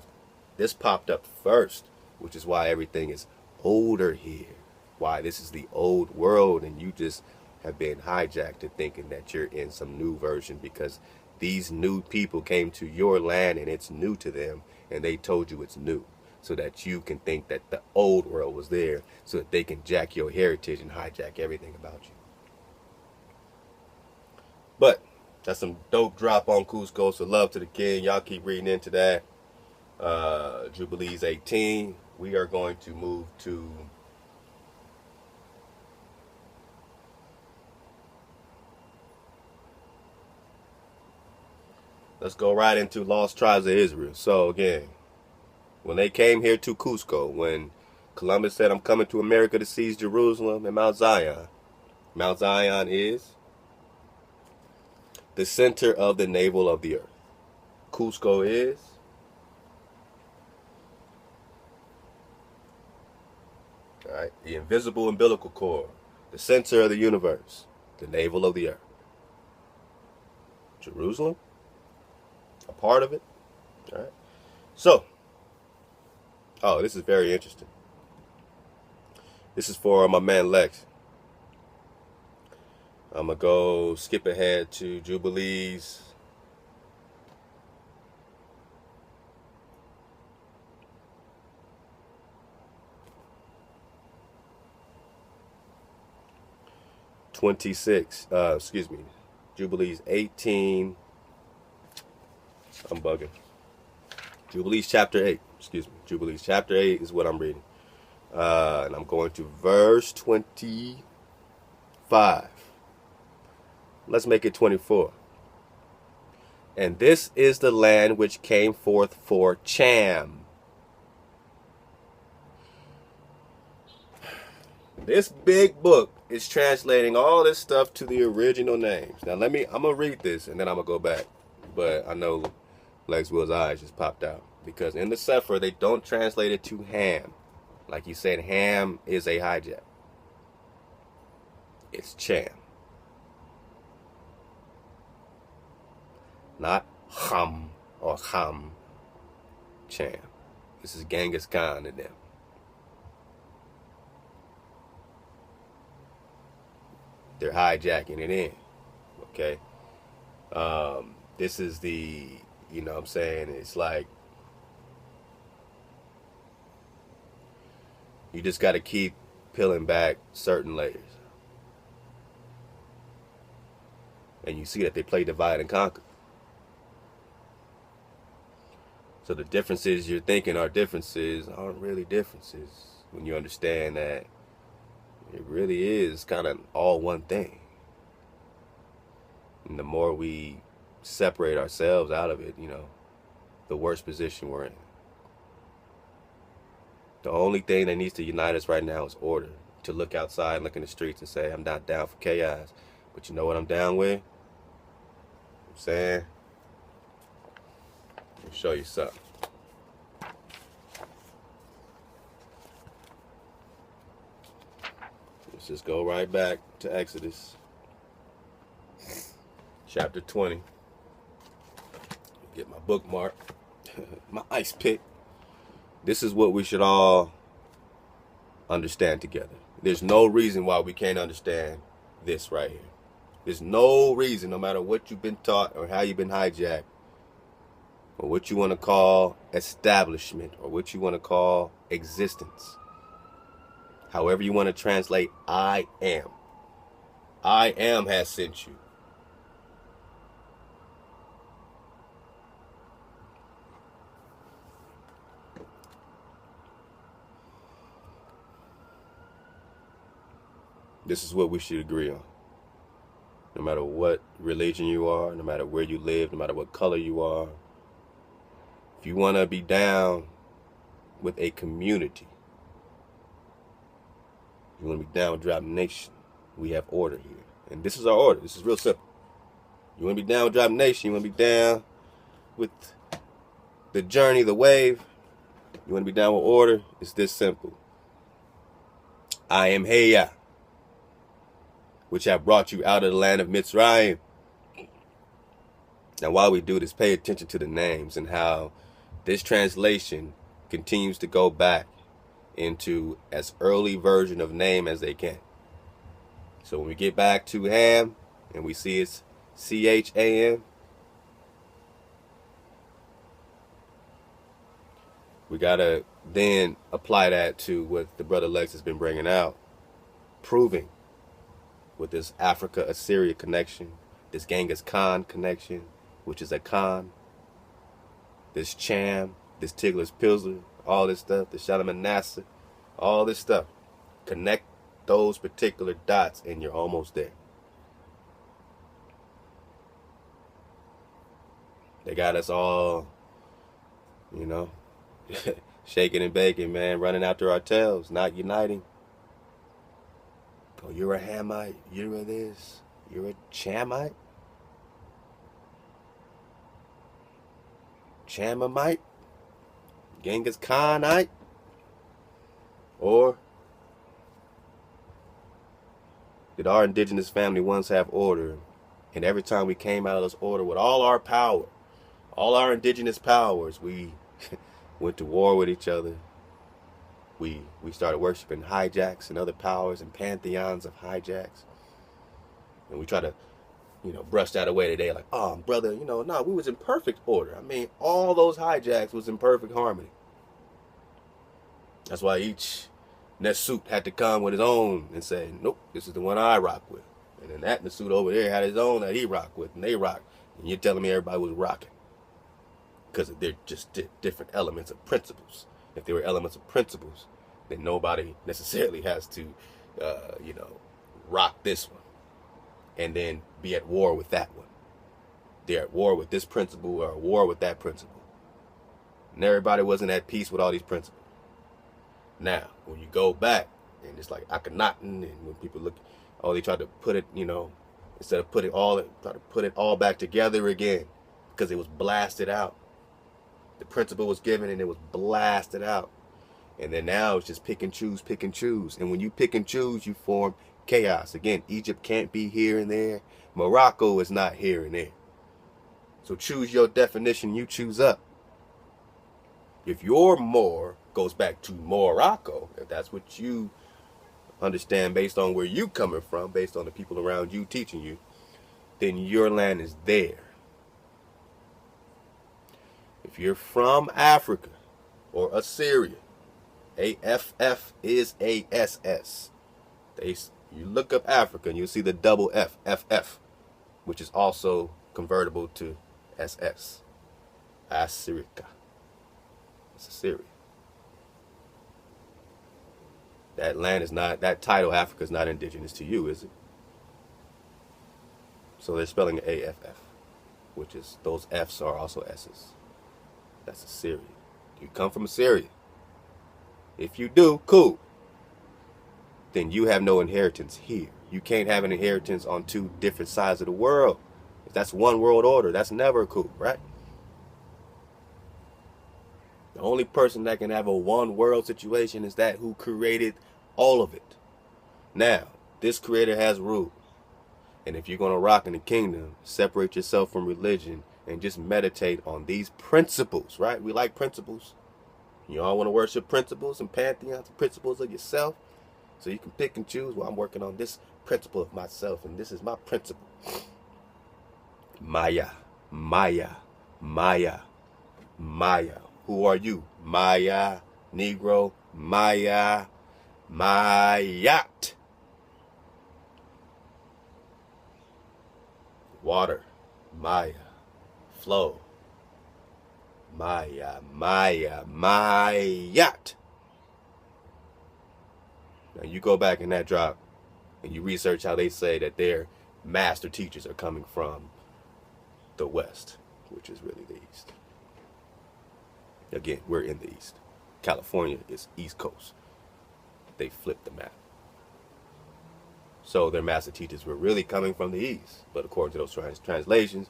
[SPEAKER 1] This popped up first, which is why everything is older here. Why this is the old world, and you just have been hijacked to thinking that you're in some new version because these new people came to your land and it's new to them, and they told you it's new so that you can think that the old world was there, so that they can jack your heritage and hijack everything about you. But that's some dope drop on Cuzco, so love to the king. Y'all keep reading into that. Jubilees 18. We are going to move to let's go right into Lost Tribes of Israel. So again, when they came here to Cuzco, when Columbus said, I'm coming to America to seize Jerusalem and Mount Zion. Mount Zion is the center of the navel of the earth. Cuzco is the invisible umbilical cord, the center of the universe, the navel of the earth. Jerusalem, a part of it. All right. So, this is very interesting. This is for my man Lex. I'm going to go skip ahead to Jubilees. Jubilees 18. I'm bugging. Jubilees chapter 8. Jubilees chapter 8 is what I'm reading. And I'm going to verse 25. Let's make it 24. And this is the land which came forth for Cham. This big book is translating all this stuff to the original names. Now I'm going to read this and then I'm going to go back. But I know Lex Will's eyes just popped out. Because in the Sefer, they don't translate it to Ham. Like you said, Ham is a hijack. It's Cham. Not Ham or Ham. Cham. This is Genghis Khan and them. They're hijacking it in. Okay? This is the, you know what I'm saying? It's like, you just got to keep peeling back certain layers. And you see that they play divide and conquer. So the differences you're thinking are differences aren't really differences when you understand that it really is kind of all one thing. And the more we separate ourselves out of it, the worse position we're in. The only thing that needs to unite us right now is order. To look outside and look in the streets and say, I'm not down for chaos. But you know what I'm down with? I'm saying, let me show you something. Let's just go right back to Exodus. Chapter 20. Get my bookmark. My ice pick. This is what we should all understand together. There's no reason why we can't understand this right here. There's no reason, no matter what you've been taught or how you've been hijacked, or what you want to call establishment, or what you want to call existence. However you want to translate I am. I am has sent you. This is what we should agree on. No matter what religion you are, no matter where you live, no matter what color you are. If you want to be down with a community, you want to be down with Drop Nation, we have order here. And this is our order. This is real simple. You want to be down with Drop Nation, you want to be down with the journey, the wave, you want to be down with order, it's this simple. I am Haya, which have brought you out of the land of Mitzrayim. Now, while we do this, pay attention to the names and how this translation continues to go back into as early version of name as they can. So when we get back to Ham and we see it's C-H-A-M, we got to then apply that to what the brother Lex has been bringing out, proving with this Africa-Assyria connection, this Genghis Khan connection, which is a Khan, this Cham, this Tiglath-Pileser, all this stuff, the Menasseh, all this stuff. Connect those particular dots and you're almost there. They got us all, you know, shaking and baking, man, running after our tails, not uniting. Oh, you're a Hamite, you're a this, you're a Chamite, Chamamite, Genghis Khanite, or did our indigenous family once have order? And every time we came out of this order with all our power, all our indigenous powers, we went to war with each other. We started worshiping hijacks and other powers and pantheons of hijacks. And we try to, brush that away today like, oh, brother, no, we was in perfect order. I mean, all those hijacks was in perfect harmony. That's why each Nesut had to come with his own and say, nope, this is the one I rock with. And then that Nesut over there had his own that he rocked with, and they rocked. And you're telling me everybody was rocking. Because they're just different elements of principles. If they were elements of principles, then nobody necessarily has to, rock this one and then be at war with that one. They're at war with this principle or at war with that principle. And everybody wasn't at peace with all these principles. Now, when you go back, and it's like Akhenaten, and when people look, they try to put it, instead of try to put it all back together again, because it was blasted out. The principle was given and it was blasted out. And then now it's just pick and choose. And when you pick and choose, you form chaos. Again, Egypt can't be here and there. Morocco is not here and there. So choose your definition, you choose up. If your more goes back to Morocco, if that's what you understand based on where you coming from, based on the people around you teaching you, then your land is there. If you're from Africa or Assyria, AFF is ASS. You look up Africa and you'll see the double F, FF, which is also convertible to SS. Assyrica. It's Assyria. That land is not, that title Africa is not indigenous to you, is it? So they're spelling AFF, which is, those F's are also S's. That's Assyria. You come from Assyria. If you do, cool. Then you have no inheritance here. You can't have an inheritance on two different sides of the world. If that's one world order, that's never cool, right? The only person that can have a one world situation is that who created all of it. Now, this creator has rule. And if you're going to rock in the kingdom, separate yourself from religion and just meditate on these principles, right? We like principles. You all want to worship principles and pantheons and principles of yourself. So you can pick and choose. Well, I'm working on this principle of myself, and this is my principle. Maya, Maya, Maya, Maya. Who are you? Maya, Negro, Maya, Mayat. Water, Maya. Flow, Maya, Maya, Mayat. Now you go back in that drop and you research how they say that their master teachers are coming from the West, which is really the East. Again, we're in the East. California is East Coast. They flipped the map. So their master teachers were really coming from the East. But according to those translations,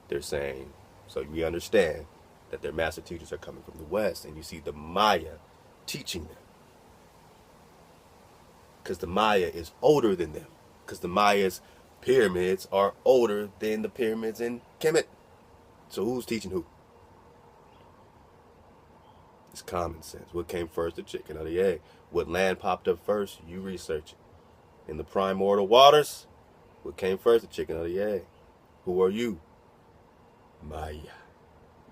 [SPEAKER 1] they're saying, so we understand that their master teachers are coming from the West. And you see the Maya teaching them. Because the Maya is older than them. Because the Maya's pyramids are older than the pyramids in Kemet. So who's teaching who? It's common sense. What came first, the chicken or the egg? What land popped up first? You research it. In the primordial waters, what came first, the chicken or the egg? Who are you? Maya.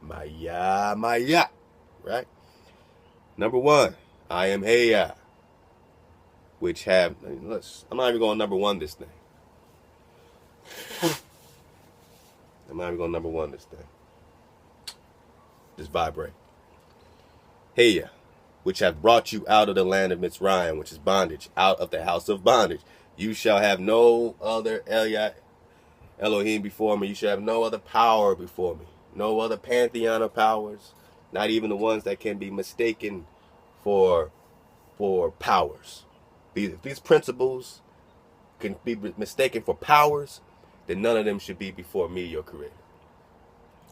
[SPEAKER 1] Maya, Maya. Right? Number one, I am Haya. Which have, I'm not even going to number one this thing. I'm not even going to number one this thing. Just vibrate. Haya, which have brought you out of the land of Mitzrayim, which is bondage, out of the house of bondage. You shall have no other Elohim before me. You shall have no other power before me. No other pantheon of powers, not even the ones that can be mistaken for powers. If these principles can be mistaken for powers, then none of them should be before me, your creator.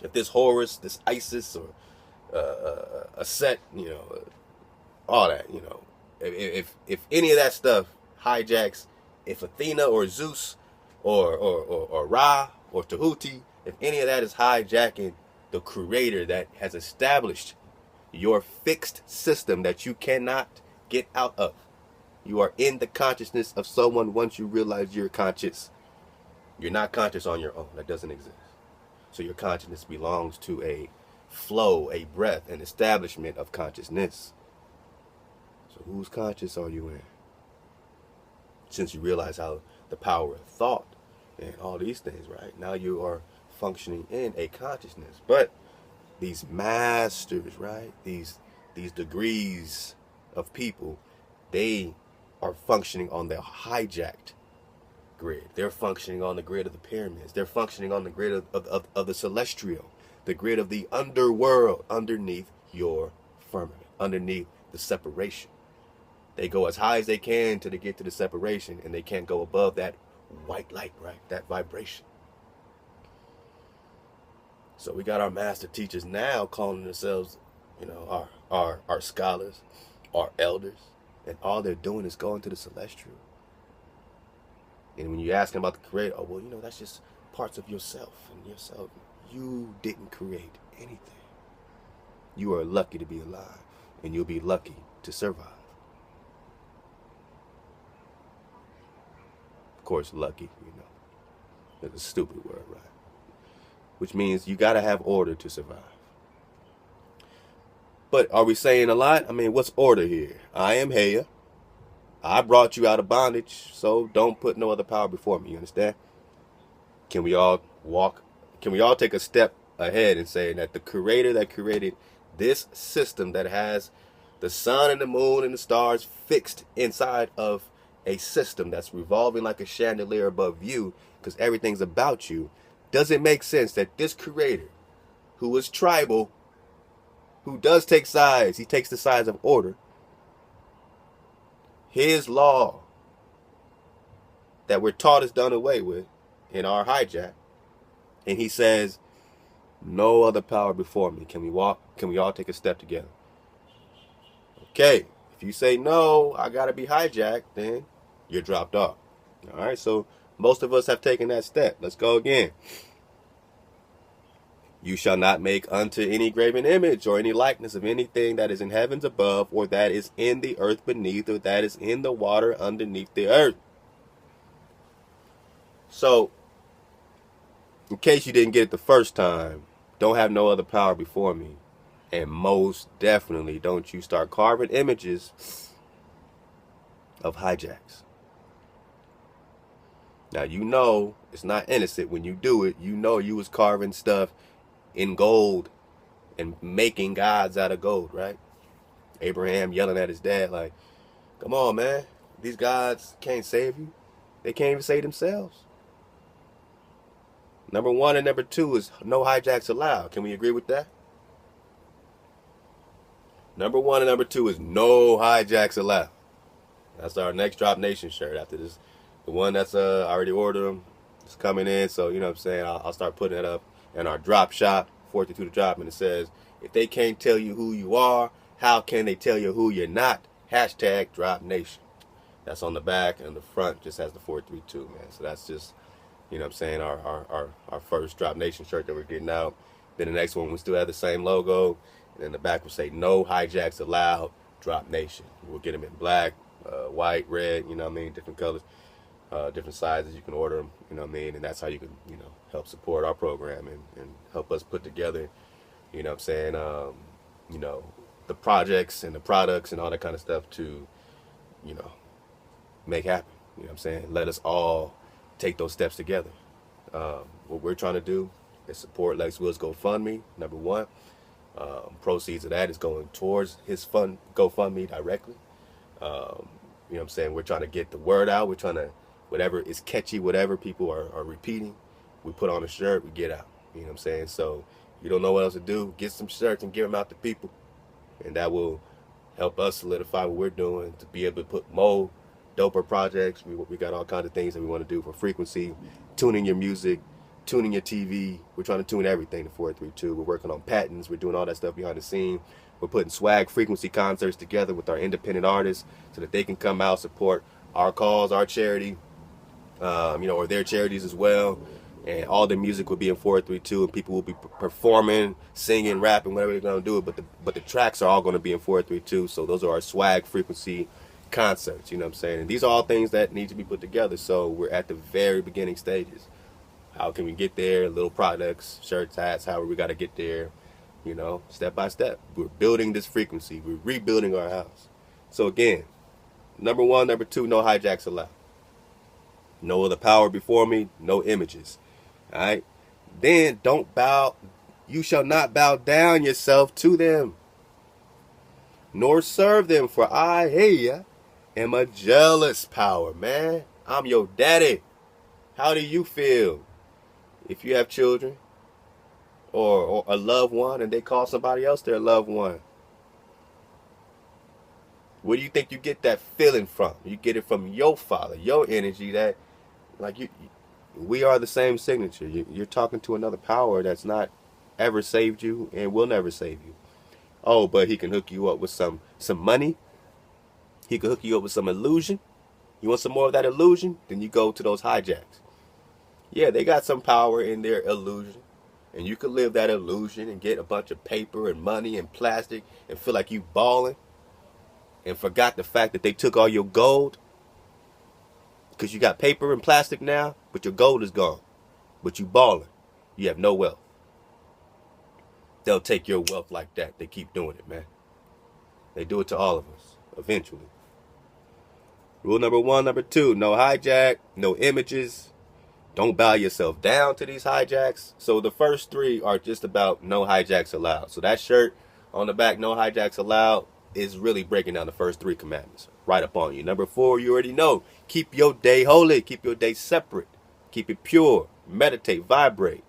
[SPEAKER 1] If this Horus, this Isis, or a Set, all that, if any of that stuff hijacks, if Athena or Zeus or Ra or Tahuti, if any of that is hijacking the creator that has established your fixed system that you cannot get out of, you are in the consciousness of someone. Once you realize you're conscious, you're not conscious on your own. That doesn't exist. So your consciousness belongs to a flow, a breath, an establishment of consciousness. So whose conscious are you in? Since you realize how the power of thought and all these things, right? Now you are functioning in a consciousness. But these masters, right? These degrees of people, they are functioning on their hijacked grid. They're functioning on the grid of the pyramids. They're functioning on the grid of the celestial, the grid of the underworld, underneath your firmament, underneath the separation. They go as high as they can till they get to the separation, and they can't go above that white light, right? That vibration. So we got our master teachers now calling themselves, our scholars, our elders, and all they're doing is going to the celestial. And when you ask them about the creator, oh, well, that's just parts of yourself and yourself. You didn't create anything. You are lucky to be alive, and you'll be lucky to survive. Of course, lucky, it's a stupid word, right? Which means you got to have order to survive. But are we saying a lot? I mean, what's order here? I am Haya. I brought you out of bondage, so don't put no other power before me. You understand? Can we all take a step ahead and say that the creator that created this system that has the sun and the moon and the stars fixed inside of a system that's revolving like a chandelier above you, because everything's about you, does it make sense that this creator, who is tribal, who does take sides, he takes the sides of order, his law that we're taught is done away with in our hijack, and he says, no other power before me. Can we all take a step together? Okay, if you say no, I gotta be hijacked, then you're dropped off. All right, so most of us have taken that step. Let's go again. You shall not make unto any graven image or any likeness of anything that is in heavens above, or that is in the earth beneath, or that is in the water underneath the earth. So, in case you didn't get it the first time, don't have no other power before me. And most definitely don't you start carving images of hijacks. Now, it's not innocent when you do it. You was carving stuff in gold and making gods out of gold, right? Abraham yelling at his dad like, come on, man. These gods can't save you. They can't even save themselves. Number one and number two is no hijacks allowed. Can we agree with that? Number one and number two is no hijacks allowed. That's our next Drop Nation shirt after this. The one that's I already ordered them. It's coming in, so you know what I'm saying. I'll start putting it up in our drop shop, 42 to drop, and it says, if they can't tell you who you are, how can they tell you who you're not? Hashtag Drop Nation. That's on the back, and the front just has the 432, man. So that's just, you know what I'm saying, our first Drop Nation shirt that we're getting out. Then the next one we still have the same logo, and then the back will say no hijacks allowed, Drop Nation. We'll get them in black, white, red, you know what I mean, different colors. Different sizes, you can order them, you know what I mean, and that's how you can, help support our program and help us put together, you know what I'm saying, the projects and the products and all that kind of stuff to, make happen, you know what I'm saying. Let us all take those steps together. What we're trying to do is support Lex Will's GoFundMe, number one. Proceeds of that is going towards his GoFundMe directly. You know what I'm saying, we're trying to get the word out, we're trying to, whatever is catchy, whatever people are repeating, we put on a shirt, we get out. You know what I'm saying? So You don't know what else to do, get some shirts and give them out to people. And that will help us solidify what we're doing to be able to put more doper projects. We got all kinds of things that we want to do for frequency, tuning your music, tuning your TV. We're trying to tune everything to 432. We're working on patents. We're doing all that stuff behind the scene. We're putting swag frequency concerts together with our independent artists so that they can come out, support our cause, our charity, or their charities as well. And all the music will be in 432, and people will be performing, singing, rapping, whatever they're going to do. But the tracks are all going to be in 432. So those are our swag frequency concerts. You know what I'm saying? And these are all things that need to be put together. So we're at the very beginning stages. How can we get there? Little products, shirts, hats, however we got to get there. Step by step. We're building this frequency. We're rebuilding our house. So again, number one, number two, no hijacks allowed. No other power before me, no images. All right. Then don't bow. You shall not bow down yourself to them, nor serve them. For I, Haya, am a jealous power, man. I'm your daddy. How do you feel if you have children or a loved one and they call somebody else their loved one? Where do you think you get that feeling from? You get it from your father, your energy that, we are the same signature. You're talking to another power that's not ever saved you and will never save you. Oh, but he can hook you up with some money. He can hook you up with some illusion. You want some more of that illusion? Then you go to those hijacks. Yeah, they got some power in their illusion. And you can live that illusion and get a bunch of paper and money and plastic and feel like you balling. And forgot the fact that they took all your gold. Because you got paper and plastic now, but your gold is gone. But you balling. You have no wealth. They'll take your wealth like that. They keep doing it, man. They do it to all of us, eventually. Rule number one, number two, no hijack, no images. Don't bow yourself down to these hijacks. So the first three are just about no hijacks allowed. So that shirt on the back, no hijacks allowed, is really breaking down the first three commandments right up on you. Number four, you already know. Keep your day holy. Keep your day separate. Keep it pure. Meditate. Vibrate.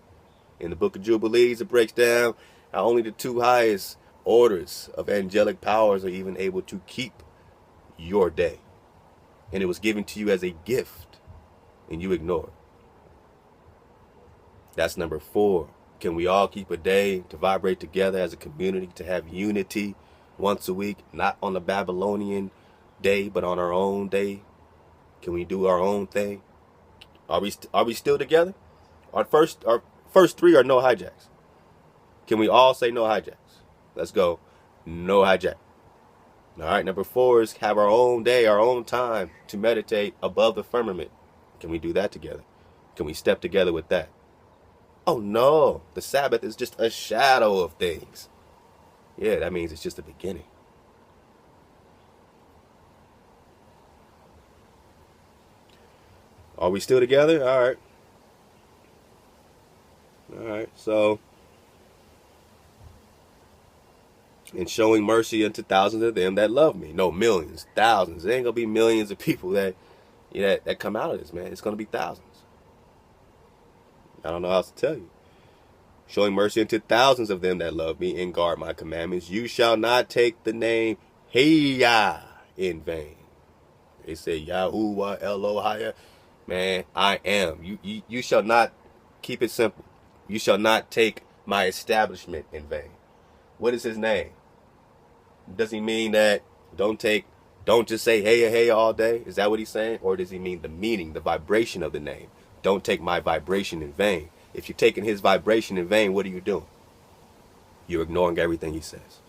[SPEAKER 1] In the Book of Jubilees, it breaks down how only the two highest orders of angelic powers are even able to keep your day. And it was given to you as a gift, and you ignore it. That's number four. Can we all keep a day to vibrate together as a community, to have unity once a week, not on the Babylonian day, but on our own day? Can we do our own thing? Are we still together? Our first three are no hijacks. Can we all say no hijacks? Let's go. No hijack. All right, number four is have our own day, our own time to meditate above the firmament. Can we do that together? Can we step together with that? Oh no, the Sabbath is just a shadow of things. Yeah, that means it's just the beginning. Are we still together? All right. All right, so, and showing mercy unto thousands of them that love me. No, millions, thousands. There ain't gonna be millions of people that come out of this, man. It's gonna be thousands. I don't know how else to tell you. Showing mercy unto thousands of them that love me and guard my commandments. You shall not take the name Haya in vain. They say Yahuwah Elohaya. Man, I am. You shall not, keep it simple. You shall not take my establishment in vain. What is his name? Does he mean that don't just say Haya Haya all day? Is that what he's saying? Or does he mean the meaning, the vibration of the name? Don't take my vibration in vain. If you're taking his vibration in vain, what are you doing? You're ignoring everything he says.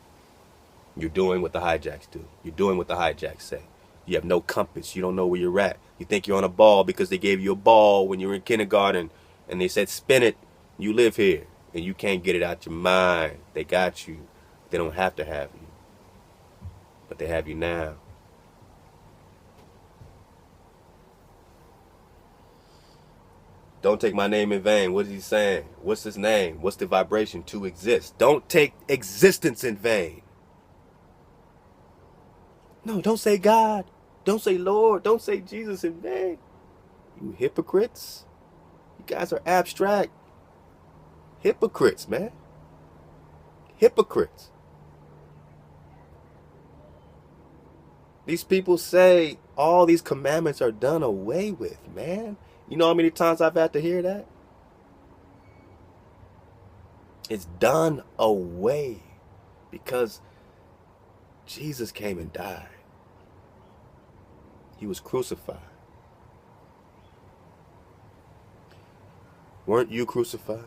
[SPEAKER 1] You're doing what the hijacks do. You're doing what the hijacks say. You have no compass. You don't know where you're at. You think you're on a ball because they gave you a ball when you were in kindergarten and they said spin it. You live here and you can't get it out your mind. They got you. They don't have to have you. But they have you now. Don't take my name in vain. What is he saying? What's his name? What's the vibration? To exist. Don't take existence in vain. No, don't say God. Don't say Lord. Don't say Jesus in vain. You hypocrites. You guys are abstract hypocrites, man. Hypocrites. These people say all these commandments are done away with, man. You know how many times I've had to hear that? It's done away because Jesus came and died. He was crucified. Weren't you crucified?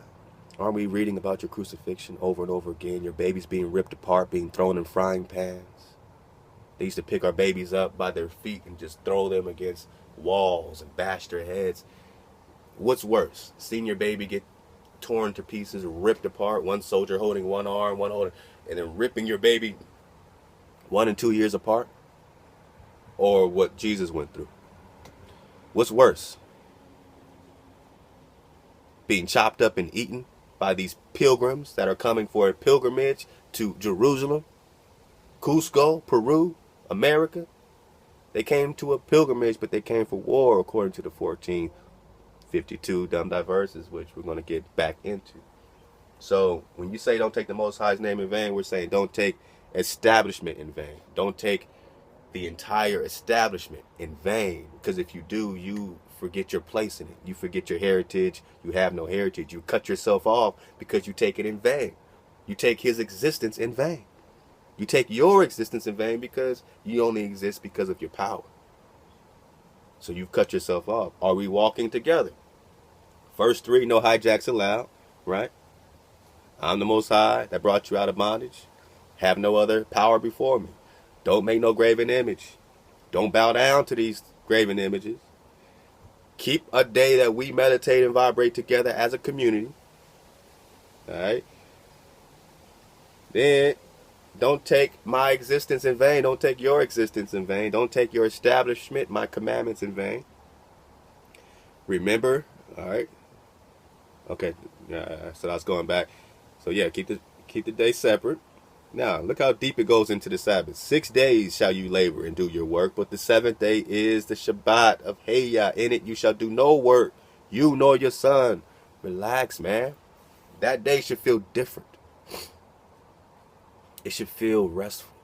[SPEAKER 1] Aren't we reading about your crucifixion over and over again? Your babies being ripped apart, being thrown in frying pans. They used to pick our babies up by their feet and just throw them against walls and bash their heads. What's worse? Seeing your baby get torn to pieces, ripped apart, one soldier holding one arm, one holding, and then ripping your baby 1 and 2 years apart? Or what Jesus went through? What's worse? Being chopped up and eaten by these pilgrims that are coming for a pilgrimage to Jerusalem, Cuzco, Peru, America. They came to a pilgrimage, but they came for war, according to the 1452 Diversas, which we're going to get back into. So when you say don't take the Most High's name in vain, we're saying don't take establishment in vain. Don't take the entire establishment in vain, because if you do, you forget your place in it. You forget your heritage. You have no heritage. You cut yourself off because you take it in vain. You take his existence in vain. You take your existence in vain because you only exist because of your power. So you've cut yourself off. Are we walking together? Verse 3, no hijacks allowed, right? I'm the Most High that brought you out of bondage. Have no other power before me. Don't make no graven image. Don't bow down to these graven images. Keep a day that we meditate and vibrate together as a community. All right? Then, don't take my existence in vain. Don't take your existence in vain. Don't take your establishment, my commandments in vain. Remember, all right? Okay, so I was going back. So yeah, keep the day separate. Now, look how deep it goes into the Sabbath. 6 days shall you labor and do your work, but the seventh day is the Shabbat of Haya. In it you shall do no work, you nor your son. Relax, man. That day should feel different. It should feel restful.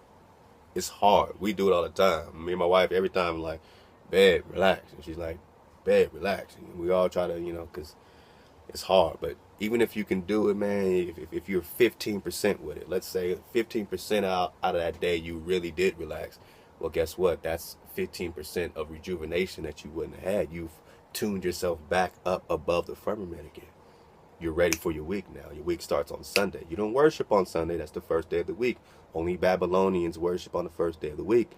[SPEAKER 1] It's hard. We do it all the time. Me and my wife, every time, I'm like, babe, relax. And she's like, babe, relax. And we all try to, because it's hard. But even if you can do it, man, if you're 15% with it, let's say 15% out of that day you really did relax. Well, guess what? That's 15% of rejuvenation that you wouldn't have had. You've tuned yourself back up above the firmament again. You're ready for your week now. Your week starts on Sunday. You don't worship on Sunday. That's the first day of the week. Only Babylonians worship on the first day of the week.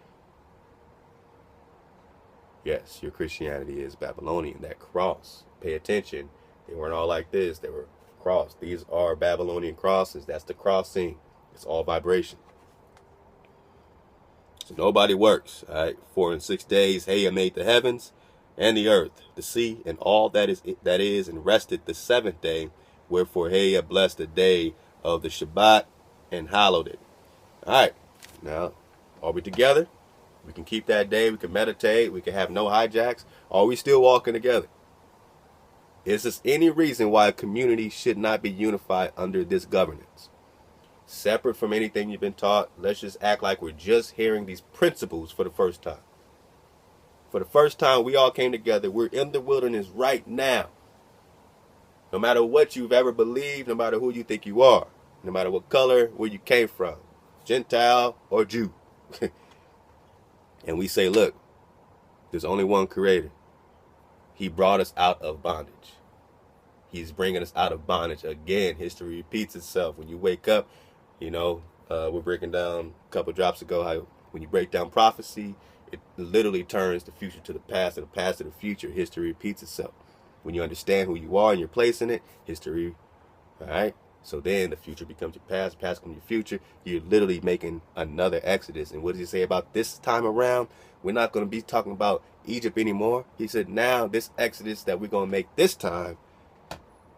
[SPEAKER 1] Yes, your Christianity is Babylonian. That cross. Pay attention. They weren't all like this. They were crossed. These are Babylonian crosses. That's the crossing. It's all vibration. So nobody works. All right. 4 and 6 days, Haya made the heavens and the earth, the sea, and all that is, and rested the seventh day. Wherefore Haya blessed the day of the Shabbat and hallowed it. All right. Now, are we together? We can keep that day. We can meditate. We can have no hijacks. Are we still walking together? Is there any reason why a community should not be unified under this governance? Separate from anything you've been taught, let's just act like we're just hearing these principles for the first time. For the first time, we all came together. We're in the wilderness right now. No matter what you've ever believed, no matter who you think you are, no matter what color, where you came from, Gentile or Jew. And we say, look, there's only one creator. He brought us out of bondage. He's bringing us out of bondage again. History repeats itself. When you wake up, we're breaking down a couple drops ago how when you break down prophecy, it literally turns the future to the past and the past to the future. History repeats itself. When you understand who you are and your place in it, history, all right? So then the future becomes your past becomes your future. You're literally making another Exodus. And what does he say about this time around? We're not going to be talking about Egypt anymore. He said now this Exodus that we're going to make this time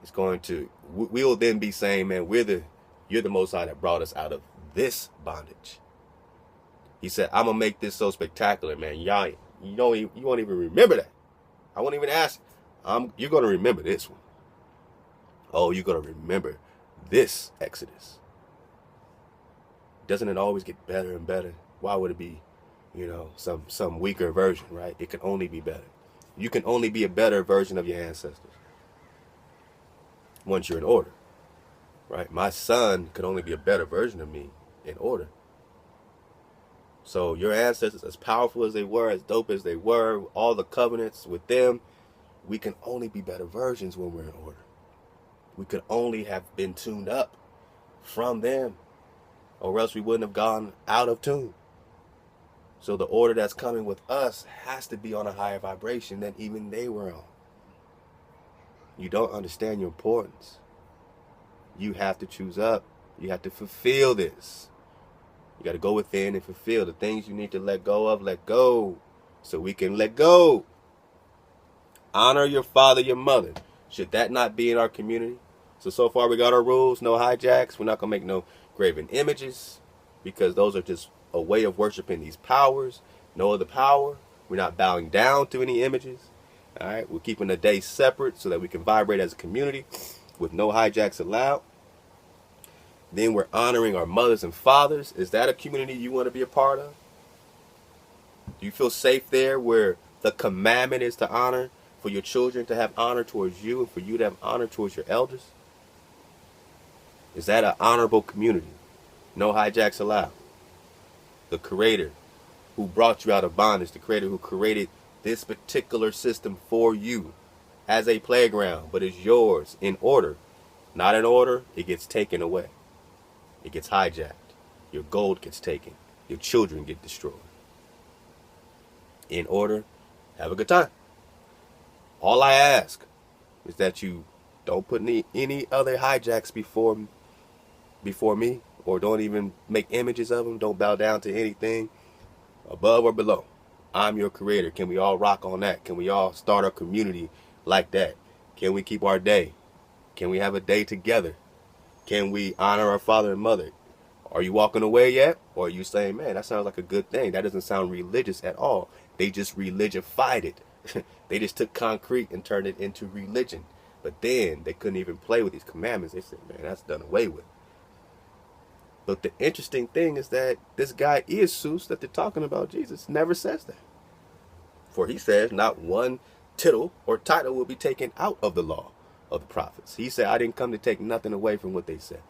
[SPEAKER 1] is going to, we will then be saying, man, you're the Most High that brought us out of this bondage. He said, I'm going to make this so spectacular, man. Y'all, you won't even remember that. I won't even ask. You're going to remember this one. Oh, you're going to remember this Exodus. Doesn't it always get better and better? Why would it be, some weaker version, right? It can only be better. You can only be a better version of your ancestors once you're in order, right? My son could only be a better version of me in order. So your ancestors, as powerful as they were, as dope as they were, all the covenants with them, we can only be better versions when we're in order. We could only have been tuned up from them, or else we wouldn't have gone out of tune. So the order that's coming with us has to be on a higher vibration than even they were on. You don't understand your importance. You have to choose up. You have to fulfill this. You got to go within and fulfill the things you need to let go of. Let go so we can let go. Honor your father, your mother. Should that not be in our community? So far we got our rules. No hijacks. We're not going to make no graven images, because those are just a way of worshiping these powers. No other power. We're not bowing down to any images. All right. We're keeping the day separate so that we can vibrate as a community with no hijacks allowed. Then we're honoring our mothers and fathers. Is that a community you want to be a part of? Do you feel safe there where the commandment is to honor, for your children to have honor towards you and for you to have honor towards your elders? Is that an honorable community? No hijacks allowed. The creator who brought you out of bondage, the creator who created this particular system for you as a playground, but is yours in order. Not in order, it gets taken away. It gets hijacked. Your gold gets taken. Your children get destroyed. In order, have a good time. All I ask is that you don't put any other hijacks before me, or don't even make images of them. Don't bow down to anything above or below. I'm your creator. Can we all rock on that? Can we all start our community like that? Can we keep our day? Can we have a day together? Can we honor our father and mother? Are you walking away yet? Or are you saying, man, that sounds like a good thing? That doesn't sound religious at all. They just religified it. They just took concrete and turned it into religion. But then they couldn't even play with these commandments. They said, man, that's done away with. But the interesting thing is that this guy Iesus that they're talking about, Jesus, never says that. For he says not one tittle or title will be taken out of the law of the prophets. He said, I didn't come to take nothing away from what they said.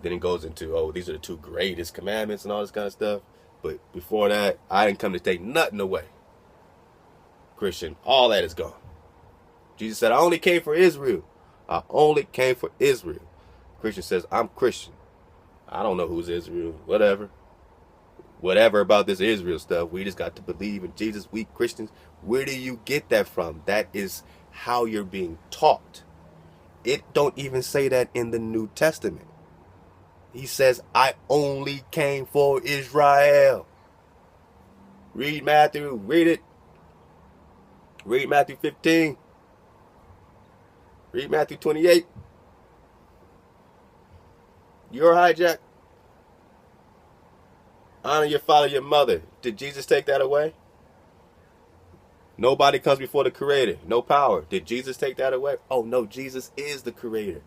[SPEAKER 1] Then it goes into, oh, these are the two greatest commandments and all this kind of stuff. But before that, I didn't come to take nothing away. Christian, all that is gone. Jesus said, I only came for Israel. I only came for Israel. Christian says, I'm Christian. I don't know who's Israel. Whatever about this Israel stuff. We just got to believe in Jesus. We Christians. Where do you get that from? That is how you're being taught. It don't even say that in the New Testament. He says, I only came for Israel. Read Matthew. Read it. Read Matthew 15. Read Matthew 28. You're hijacked. Honor your father, your mother. Did Jesus take that away? Nobody comes before the creator. No power. Did Jesus take that away? Oh no, Jesus is the creator.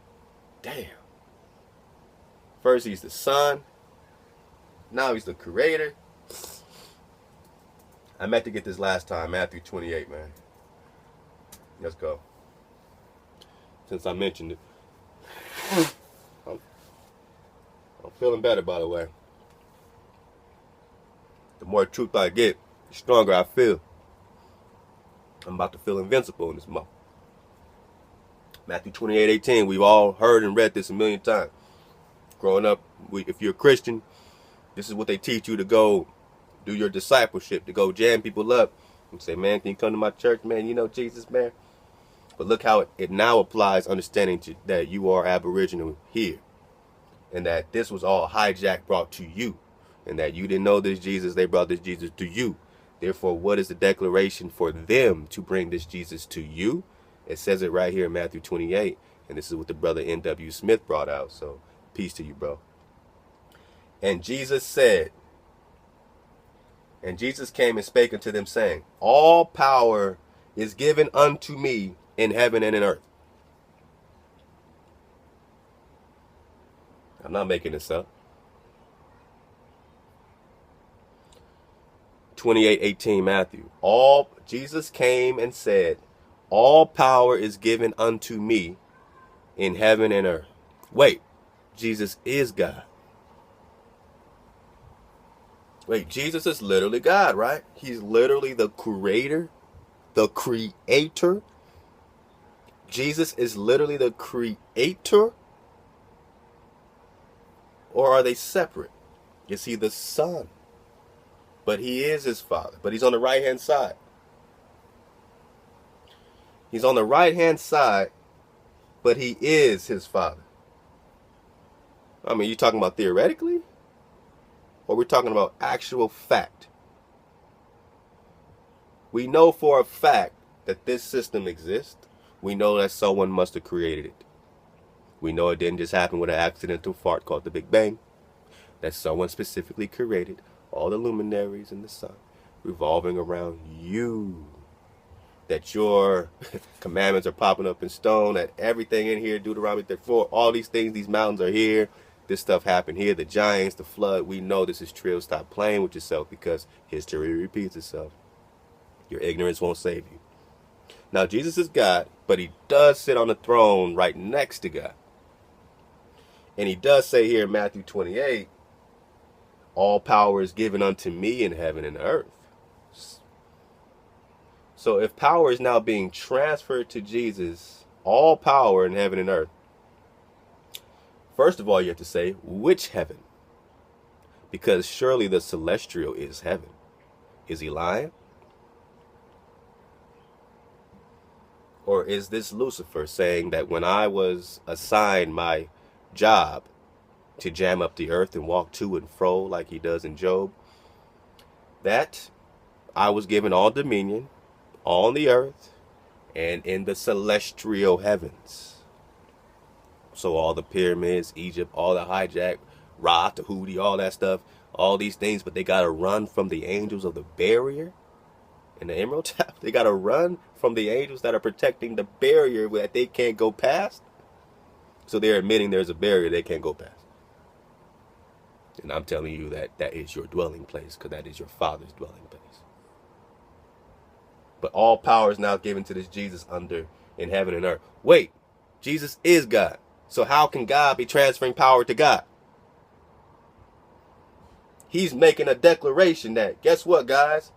[SPEAKER 1] Damn. First he's the son. Now he's the creator. I meant to get this last time. Matthew 28, man. Let's go. Since I mentioned it. I'm feeling better, by the way. The more truth I get, the stronger I feel. I'm about to feel invincible in this month. Matthew 28:18. We've all heard and read this a million times. Growing up, if you're a Christian, this is what they teach you to go do your discipleship, to go jam people up and say, man, can you come to my church, man? You know Jesus, man. But look how it now applies, understanding that you are Aboriginal here. And that this was all hijacked, brought to you. And that you didn't know this Jesus, they brought this Jesus to you. Therefore, what is the declaration for them to bring this Jesus to you? It says it right here in Matthew 28. And this is what the brother N.W. Smith brought out. So, peace to you, bro. And Jesus said, and Jesus came and spake unto them, saying, all power is given unto me in heaven and in earth. I'm not making this up. 28:18 Matthew. Jesus came and said, all power is given unto me in heaven and earth. Wait, Jesus is God. Wait, Jesus is literally God, right? He's literally the creator. The creator. Jesus is literally the creator. Or are they separate? Is he the son? But he is his father. But he's on the right-hand side. He's on the right-hand side, but he is his father. I mean, you talking about theoretically? Or we're talking about actual fact? We know for a fact that this system exists. We know that someone must have created it. We know it didn't just happen with an accidental fart called the Big Bang. That someone specifically created all the luminaries in the sun revolving around you. That your commandments are popping up in stone. That everything in here, Deuteronomy 34, all these things, these mountains are here. This stuff happened here. The giants, the flood. We know this is true. Stop playing with yourself because history repeats itself. Your ignorance won't save you. Now, Jesus is God, but he does sit on the throne right next to God. And he does say here in Matthew 28, all power is given unto me in heaven and earth. So if power is now being transferred to Jesus, all power in heaven and earth, first of all, you have to say, which heaven? Because surely the celestial is heaven. Is he lying? Or is this Lucifer saying that when I was assigned my job to jam up the earth and walk to and fro like he does in Job, that I was given all dominion on the earth and in the celestial heavens? So all the pyramids, Egypt, all the hijack, Ra, Tahuti, all that stuff, all these things, but they got to run from the angels of the barrier in the Emerald Tap. They got to run from the angels that are protecting the barrier that they can't go past. So they're admitting there's a barrier they can't go past. And I'm telling you that that is your dwelling place, because that is your Father's dwelling place. But all power is now given to this Jesus under in heaven and earth. Wait, Jesus is God. So how can God be transferring power to God? He's making a declaration that, guess what, guys?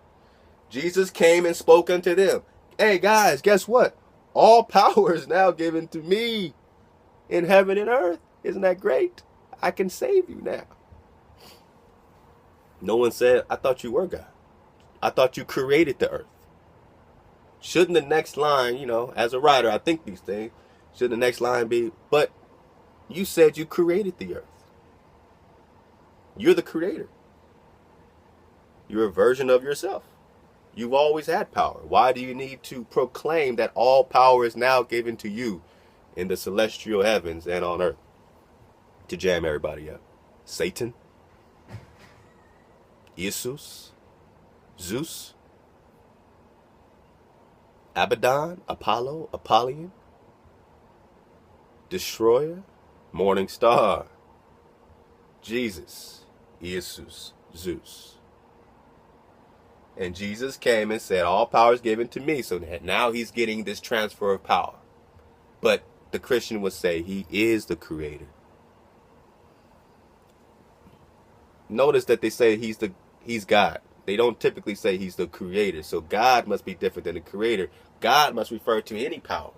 [SPEAKER 1] Jesus came and spoke unto them. Hey, guys, guess what? All power is now given to me in heaven and earth. Isn't that great? I can save you now. No one said, I thought you were God. I thought you created the earth. Shouldn't the next line, as a writer, I think these things, should the next line be, but you said you created the earth. You're the creator. You're a version of yourself. You've always had power. Why do you need to proclaim that all power is now given to you in the celestial heavens and on earth to jam everybody up? Satan? Jesus? Zeus? Abaddon? Apollo? Apollyon? Destroyer? Morning Star? Jesus? Jesus? Zeus? And Jesus came and said, all power is given to me. So now he's getting this transfer of power. But the Christian would say he is the creator. Notice that they say he's God. They don't typically say he's the creator. So God must be different than the creator. God must refer to any power.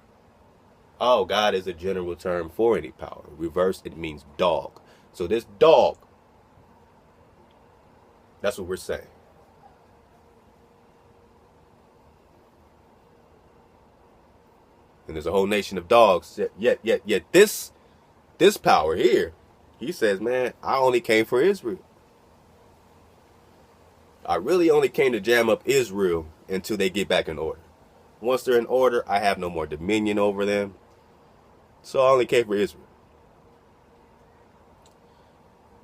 [SPEAKER 1] Oh, God is a general term for any power. Reverse, it means dog. So this dog, that's what we're saying. And there's a whole nation of dogs. Yet this power here, he says, man, I only came for Israel. I really only came to jam up Israel until they get back in order. Once they're in order, I have no more dominion over them. So I only came for Israel.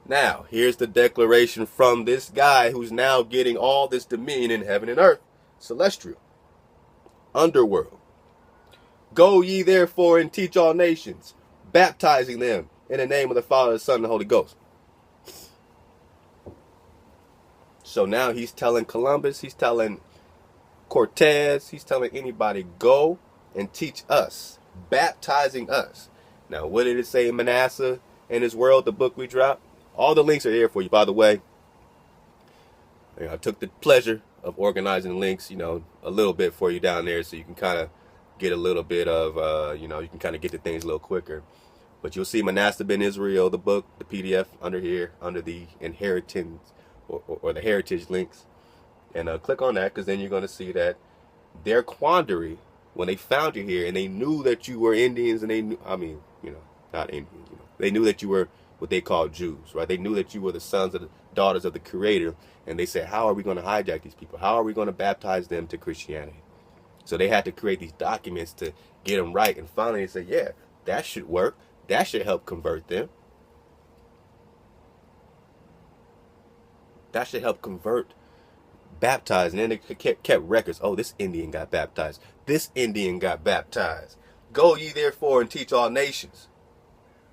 [SPEAKER 1] Now, here's the declaration from this guy who's now getting all this dominion in heaven and earth. Celestial. Underworld. Go ye therefore and teach all nations, baptizing them in the name of the Father, the Son, and the Holy Ghost. So now he's telling Columbus, he's telling Cortez, he's telling anybody, go and teach us, baptizing us. Now, what did it say in Menasseh and his world, the book we dropped? All the links are here for you, by the way. I took the pleasure of organizing links, a little bit for you down there so you can kind of get a little bit of, you can kind of get to things a little quicker. But you'll see Manasseh ben Israel, the book, the PDF under here, under the inheritance or the heritage links. And click on that, because then you're going to see that their quandary when they found you here and they knew that you were Indians, and they knew, not Indians, they knew that you were what they call Jews, right? They knew that you were the sons of the daughters of the Creator. And they said, how are we going to hijack these people? How are we going to baptize them to Christianity? So they had to create these documents to get them right. And finally they said, yeah, that should work. That should help convert them. That should help convert, baptize. And then they kept records. Oh, this Indian got baptized. This Indian got baptized. Go ye therefore and teach all nations.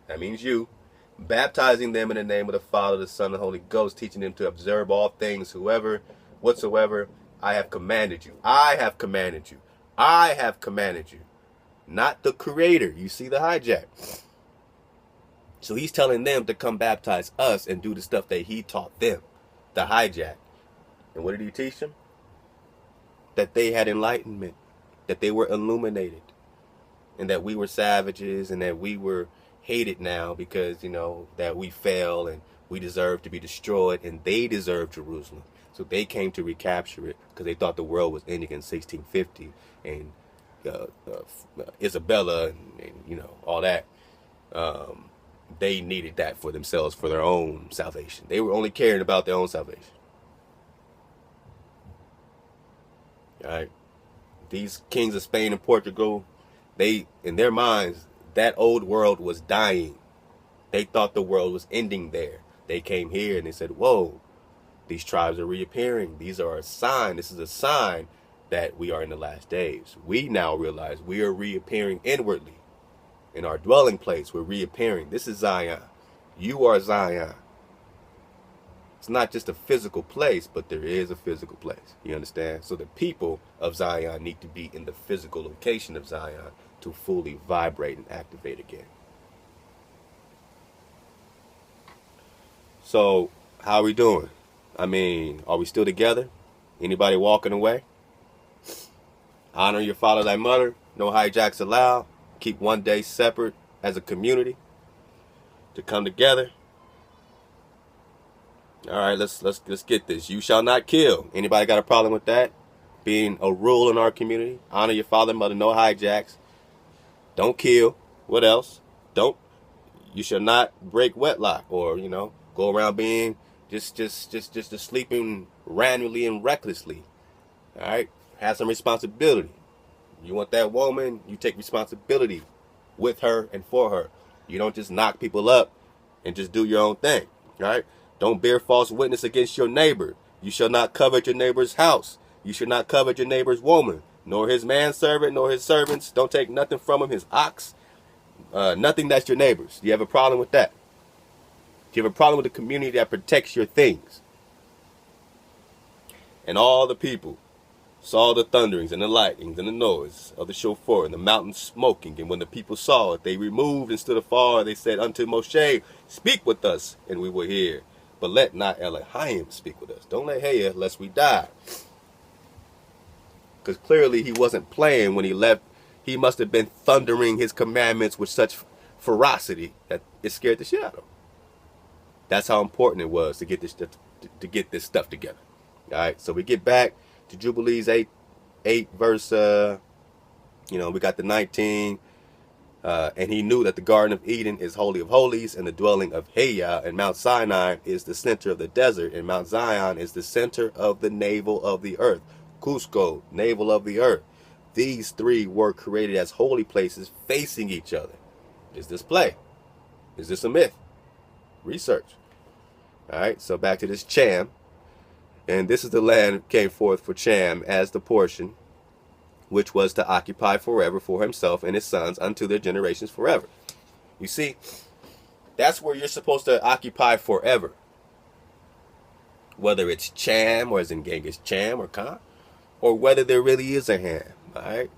[SPEAKER 1] That means you. Baptizing them in the name of the Father, the Son, and the Holy Ghost, teaching them to observe all things, whatsoever I have commanded you. I have commanded you. I have commanded you. Not the Creator. You see the hijack. So he's telling them to come baptize us and do the stuff that he taught them. The hijack. And what did he teach them? That they had enlightenment. That they were illuminated. And that we were savages, and that we were hated now because, that we fell and we deserve to be destroyed, and they deserve Jerusalem. So they came to recapture it because they thought the world was ending in 1650, and Isabella and all that. They needed that for themselves, for their own salvation. They were only caring about their own salvation. All right. These kings of Spain and Portugal, they, in their minds, that old world was dying. They thought the world was ending there. They came here and they said, whoa, these tribes are reappearing. These are a sign. This is a sign that we are in the last days. We now realize we are reappearing inwardly. In our dwelling place, we're reappearing. This is Zion. You are Zion. It's not just a physical place, but there is a physical place. You understand? So the people of Zion need to be in the physical location of Zion to fully vibrate and activate again. So, how are we doing? Are we still together? Anybody walking away? Honor your father, thy mother. No hijacks allowed. Keep one day separate as a community to come together. All right, let's get this. You shall not kill. Anybody got a problem with that? Being a rule in our community. Honor your father, mother. No hijacks. Don't kill. What else? You shall not break wedlock, or go around being just sleeping randomly and recklessly. All right, have some responsibility. You want that woman, you take responsibility with her and for her. You don't just knock people up and just do your own thing. All right, don't bear false witness against your neighbor. You shall not covet your neighbor's house. You shall not covet your neighbor's woman, nor his manservant, nor his servants. Don't take nothing from him, his ox, nothing that's your neighbor's. Do you have a problem with that? Do you have a problem with the community that protects your things? And all the people saw the thunderings and the lightnings and the noise of the shofar and the mountain smoking. And when the people saw it, they removed and stood afar. They said unto Moshe, speak with us, and we will hear. But let not Elohim speak with us. Don't let Haya, lest we die. Because clearly he wasn't playing when he left. He must have been thundering his commandments with such ferocity that it scared the shit out of him. That's how important it was to get this stuff together. All right, so we get back to Jubilees 8 verse, we got the 19. And he knew that the Garden of Eden is Holy of Holies, and the dwelling of Haya and Mount Sinai is the center of the desert, and Mount Zion is the center of the navel of the earth. Cuzco, navel of the earth. These three were created as holy places facing each other. Is this play? Is this a myth? Research. All right, so back to this Cham. And this is the land came forth for Cham as the portion, which was to occupy forever for himself and his sons unto their generations forever. You see, that's where you're supposed to occupy forever. whether it's Cham or as in Genghis Cham or Khan, or whether there really is a Ham. All right,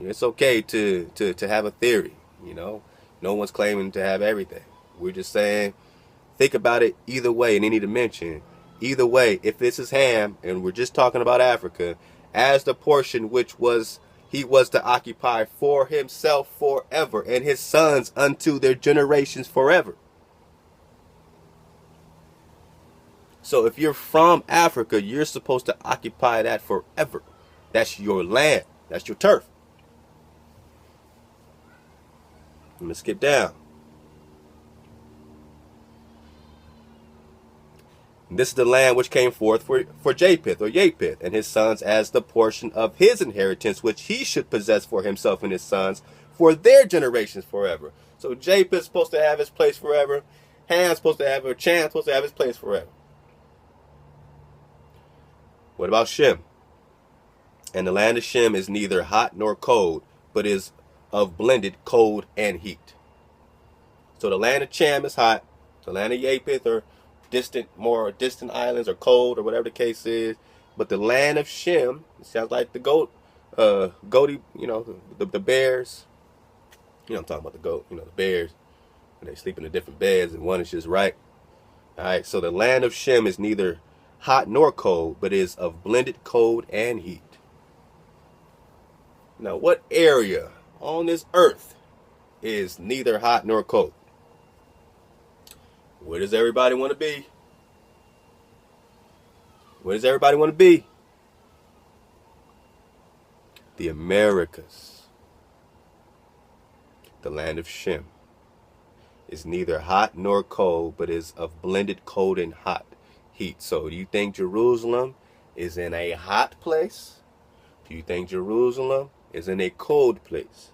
[SPEAKER 1] it's okay to have a theory. You know, no one's claiming to have everything. We're just saying, think about it either way in any dimension. Either way, if this is Ham and we're just talking about Africa, as the portion which he was to occupy for himself forever, and his sons unto their generations forever. So if you're from Africa, you're supposed to occupy that forever. That's your land. That's your turf. I'm going to skip down. This is the land which came forth for Japheth or Japheth and his sons as the portion of his inheritance, which he should possess for himself and his sons for their generations forever. So Japheth's supposed to have his place forever. Ham's supposed to have, or Cham's supposed to have his place forever. What about Shem? And the land of Shem is neither hot nor cold, but is of blended cold and heat. So the land of Cham is hot. The land of Japheth or more distant islands are cold, or whatever the case is. But the land of Shem, it sounds like the goaty, the bears. You know I'm talking about, the goat, the bears. And they sleep in the different beds, and one is just right. All right, so the land of Shem is neither hot nor cold, but is of blended cold and heat. Now, what area on this earth is neither hot nor cold? Where does everybody want to be? Where does everybody want to be? The Americas. The land of Shem is neither hot nor cold, but is of blended cold and hot heat. So do you think Jerusalem is in a hot place? Do you think Jerusalem is in a cold place?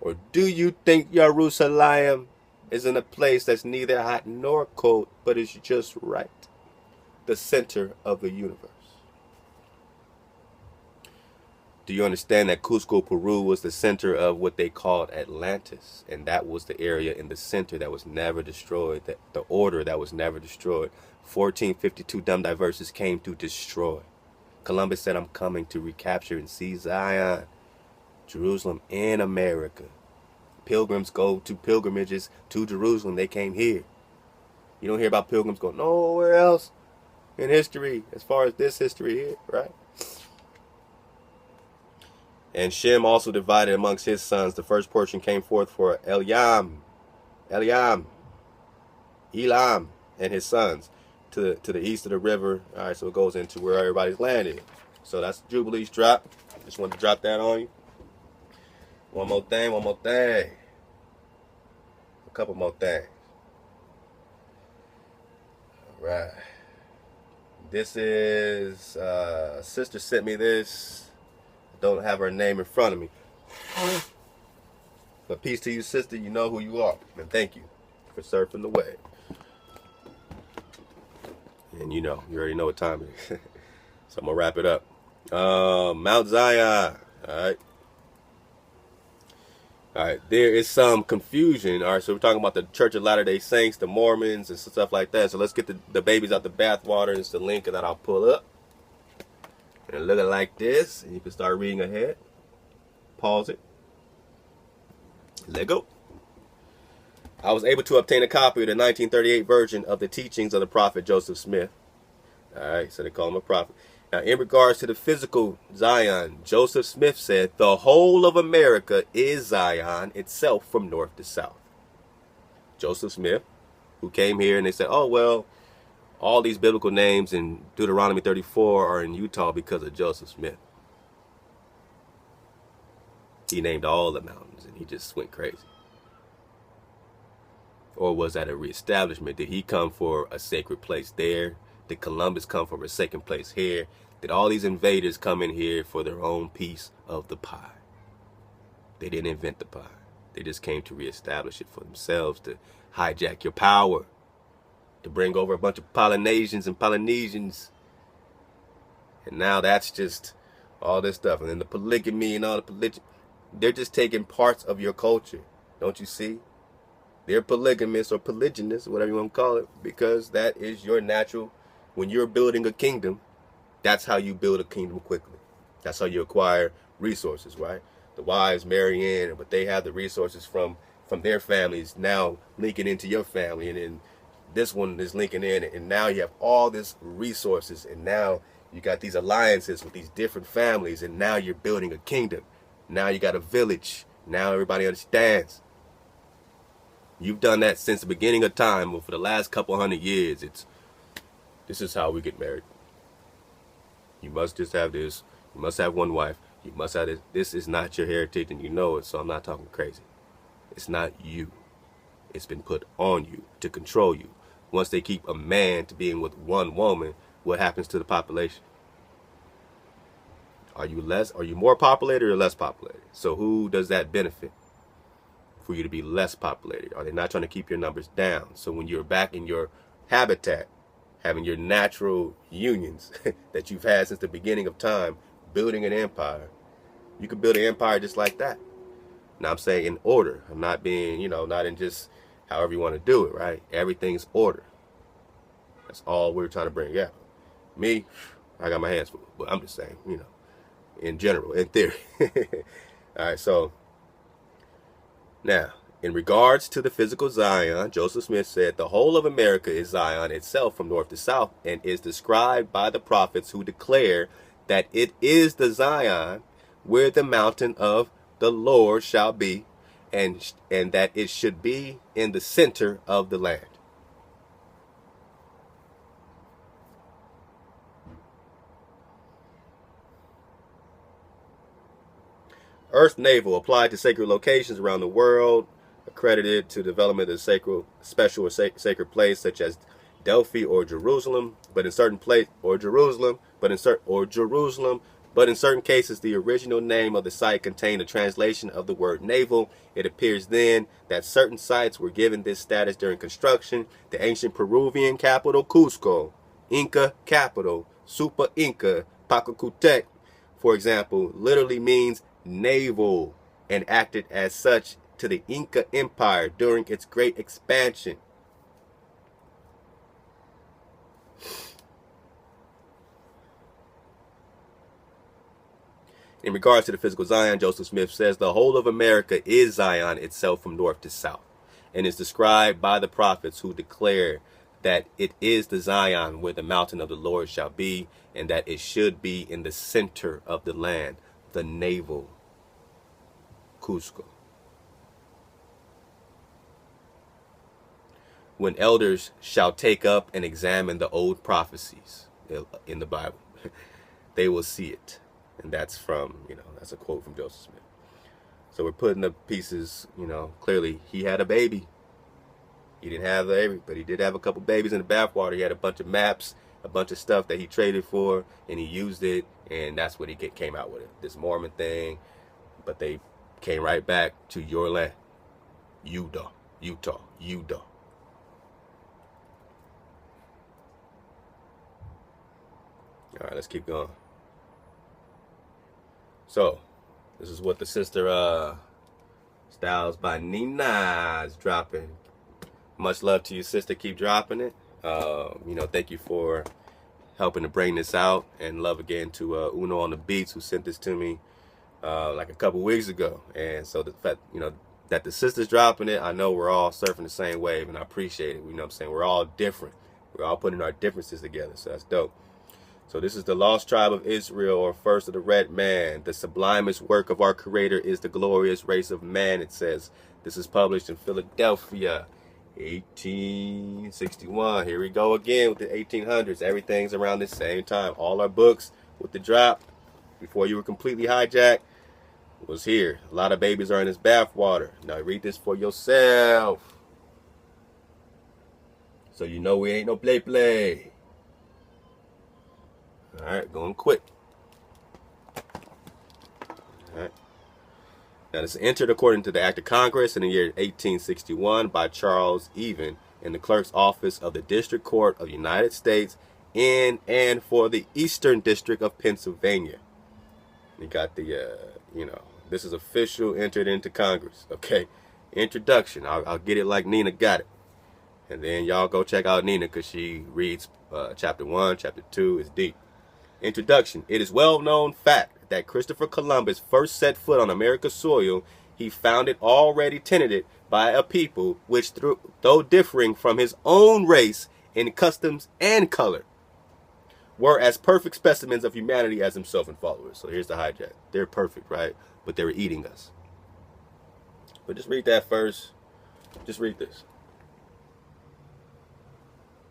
[SPEAKER 1] Or do you think Jerusalem is in a place that's neither hot nor cold, but is just right? The center of the universe. Do you understand that Cuzco, Peru was the center of what they called Atlantis? And that was the area in the center that was never destroyed, the order that was never destroyed. 1452 dumb Diversas came to destroy. Columbus said, I'm coming to recapture and seize Zion, Jerusalem in America. Pilgrims go to pilgrimages to Jerusalem. They came here. You don't hear about pilgrims going nowhere else in history as far as this history here, right? And Shem also divided amongst his sons. The first portion came forth for Elam, and his sons to the east of the river. All right, so it goes into where everybody's land is. So that's Jubilee's drop. Just wanted to drop that on you. One more thing. A couple more things. All right. This is, sister sent me this. Don't have her name in front of me. But peace to you, sister. You know who you are. And thank you for surfing the wave. And you already know what time it is. So I'm going to wrap it up. Mount Zion. All right. There is some confusion. All right. So we're talking about the Church of Latter-day Saints, the Mormons, and stuff like that. So let's get the babies out the bathwater. It's the link that I'll pull up. And look like this, and you can start reading ahead. Pause it. Let go. I was able to obtain a copy of the 1938 version of the teachings of the prophet Joseph Smith. All right, so they call him a prophet. Now, in regards to the physical Zion, Joseph Smith said, the whole of America is Zion itself from north to south. Joseph Smith, who came here and they said, oh, well, all these biblical names in Deuteronomy 34 are in Utah because of Joseph Smith. He named all the mountains and he just went crazy. Or was that a reestablishment? Did he come for a sacred place there? Did Columbus come for a second place here? Did all these invaders come in here for their own piece of the pie? They didn't invent the pie. They just came to reestablish it for themselves, to hijack your power, to bring over a bunch of Polynesians and Polynesians. And now that's just all this stuff. And then the polygamy and all the polygamy. They're just taking parts of your culture. Don't you see? They're polygamists or polygynous, whatever you want to call it, because that is your natural when you're building a kingdom, that's how you build a kingdom quickly. That's how you acquire resources, right? The wives marry in, but they have the resources from their families now linking into your family, and then this one is linking in, and now you have all this resources, and now you got these alliances with these different families, and now you're building a kingdom. Now you got a village. Now everybody understands. You've done that since the beginning of time, but for the last couple 100 years, this is how we get married. You must just have this. You must have one wife. You must have this. This is not your heritage, and you know it, so I'm not talking crazy. It's not you. It's been put on you to control you. Once they keep a man to being with one woman, what happens to the population? Are you more populated or less populated? So who does that benefit for you to be less populated? Are they not trying to keep your numbers down? So when you're back in your habitat, having your natural unions that you've had since the beginning of time, building an empire, you can build an empire just like that. Now I'm saying in order. I'm not being, not in just however you want to do it, right? Everything's order. That's all we're trying to bring out. Me, I got my hands full, but I'm just saying, in general, in theory. All right, so now, in regards to the physical Zion, Joseph Smith said the whole of America is Zion itself from north to south, and is described by the prophets who declare that it is the Zion where the mountain of the Lord shall be, and that it should be in the center of the land. Earth Navel applied to sacred locations around the world, accredited to development of special or sacred place such as Delphi or Jerusalem, but in certain cases the original name of the site contained a translation of the word navel. It appears then that certain sites were given this status during construction. The ancient Peruvian capital Cuzco, Inca capital Supa Inca Pacacutec, for example, literally means navel, and acted as such to the Inca Empire during its great expansion. In regards to the physical Zion, Joseph Smith says the whole of America is Zion itself from north to south, and is described by the prophets who declare that it is the Zion where the mountain of the Lord shall be, and that it should be in the center of the land, the navel, Cuzco. When elders shall take up and examine the old prophecies in the Bible, they will see it. And that's from, that's a quote from Joseph Smith. So we're putting the pieces, clearly he had a baby. He didn't have a baby, but he did have a couple babies in the bathwater. He had a bunch of maps, a bunch of stuff that he traded for, and he used it, and that's what he came out with it. This Mormon thing, but they came right back to your land. Utah. All right, let's keep going. So, this is what the sister Styles by Nina is dropping. Much love to you, sister. Keep dropping it. Thank you for helping to bring this out, and love again to Uno on the Beats, who sent this to me like a couple weeks ago. And so the fact, that the sister's dropping it, I know we're all surfing the same wave, and I appreciate it. You know what I'm saying? We're all different. We're all putting our differences together, so that's dope. So this is the lost tribe of Israel, or first of the red man. The sublimest work of our Creator is the glorious race of man, it says. This is published in Philadelphia, 1861. Here we go again with the 1800s. Everything's around the same time. All our books with the drop, before you were completely hijacked, was here. A lot of babies are in this bathwater. Now read this for yourself, so you know we ain't no play. All right, going quick. All right. Now, this is entered according to the Act of Congress in the year 1861 by Charles Even in the clerk's office of the District Court of the United States in and for the Eastern District of Pennsylvania. You got the, this is official, entered into Congress. Okay, introduction. I'll get it like Nina got it. And then y'all go check out Nina, because she reads chapter 1, chapter 2 is deep. Introduction. It is well-known fact that Christopher Columbus first set foot on America's soil, he found it already tenanted by a people which, though differing from his own race in customs and color, were as perfect specimens of humanity as himself and followers. So here's the hijack. They're perfect, right? But they were eating us. But just read that first. Just read this.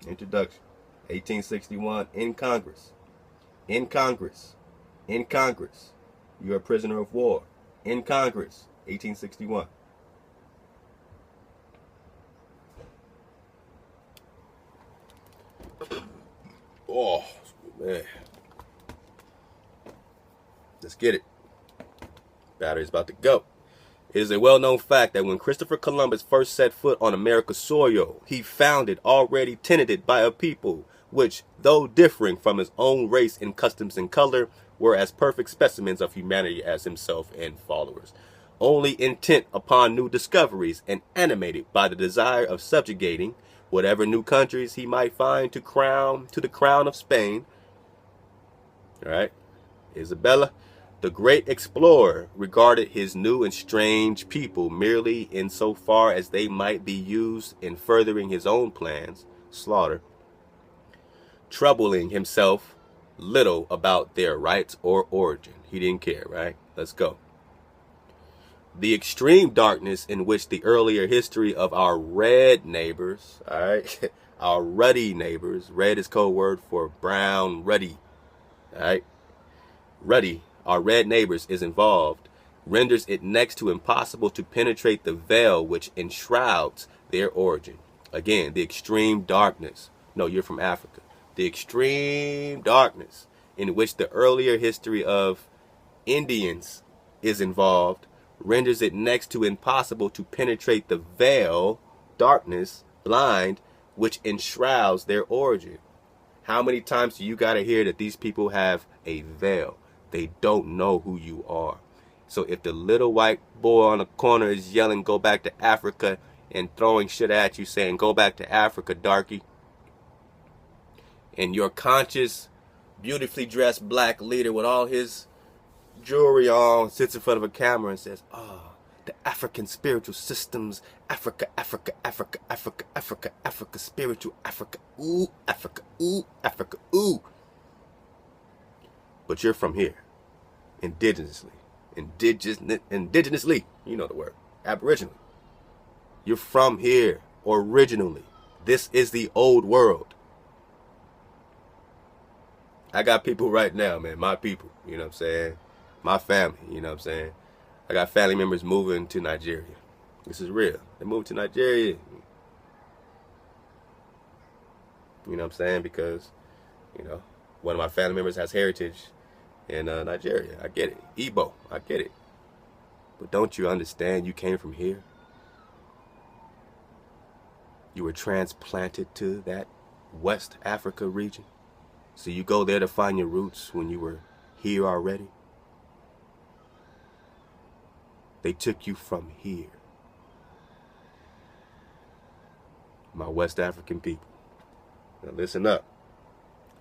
[SPEAKER 1] Introduction. 1861, in Congress. In Congress. In Congress. You are a prisoner of war. In Congress. 1861. Oh, man. Let's get it. Battery's about to go. It is a well-known fact that when Christopher Columbus first set foot on America's soil, he found it already tenanted by a people which, though differing from his own race in customs and color, were as perfect specimens of humanity as himself and followers, only intent upon new discoveries and animated by the desire of subjugating whatever new countries he might find to the crown of Spain. All right, Isabella. The great explorer regarded his new and strange people merely insofar as they might be used in furthering his own plans, slaughter, troubling himself little about their rights or origin. He didn't care, right? Let's go. The extreme darkness in which the earlier history of our red neighbors, all right, our ruddy neighbors, red is code word for brown, ruddy, all right, ruddy, our red neighbors is involved, renders it next to impossible to penetrate the veil which enshrouds their origin. Again, the extreme darkness. No, you're from Africa. The extreme darkness in which the earlier history of Indians is involved renders it next to impossible to penetrate the veil, darkness, blind, which enshrouds their origin. How many times do you got to hear that these people have a veil? They don't know who you are. So if the little white boy on the corner is yelling, go back to Africa, and throwing shit at you saying, go back to Africa, darky, and your conscious, beautifully dressed black leader with all his jewelry on sits in front of a camera and says, the African spiritual systems, Africa, Africa, Africa, Africa, Africa, Africa, spiritual Africa, ooh, Africa, ooh, Africa, ooh. But you're from here. Indigenously, you know the word, aboriginally. You're from here originally. This is the old world. I got people right now, man, my people, you know what I'm saying? My family, you know what I'm saying? I got family members moving to Nigeria. This is real. They moved to Nigeria. You know what I'm saying? Because, you know, one of my family members has heritage in Nigeria. I get it. Igbo, I get it. But don't you understand you came from here? You were transplanted to that West Africa region. So you go there to find your roots when you were here already. They took you from here. My West African people. Now listen up.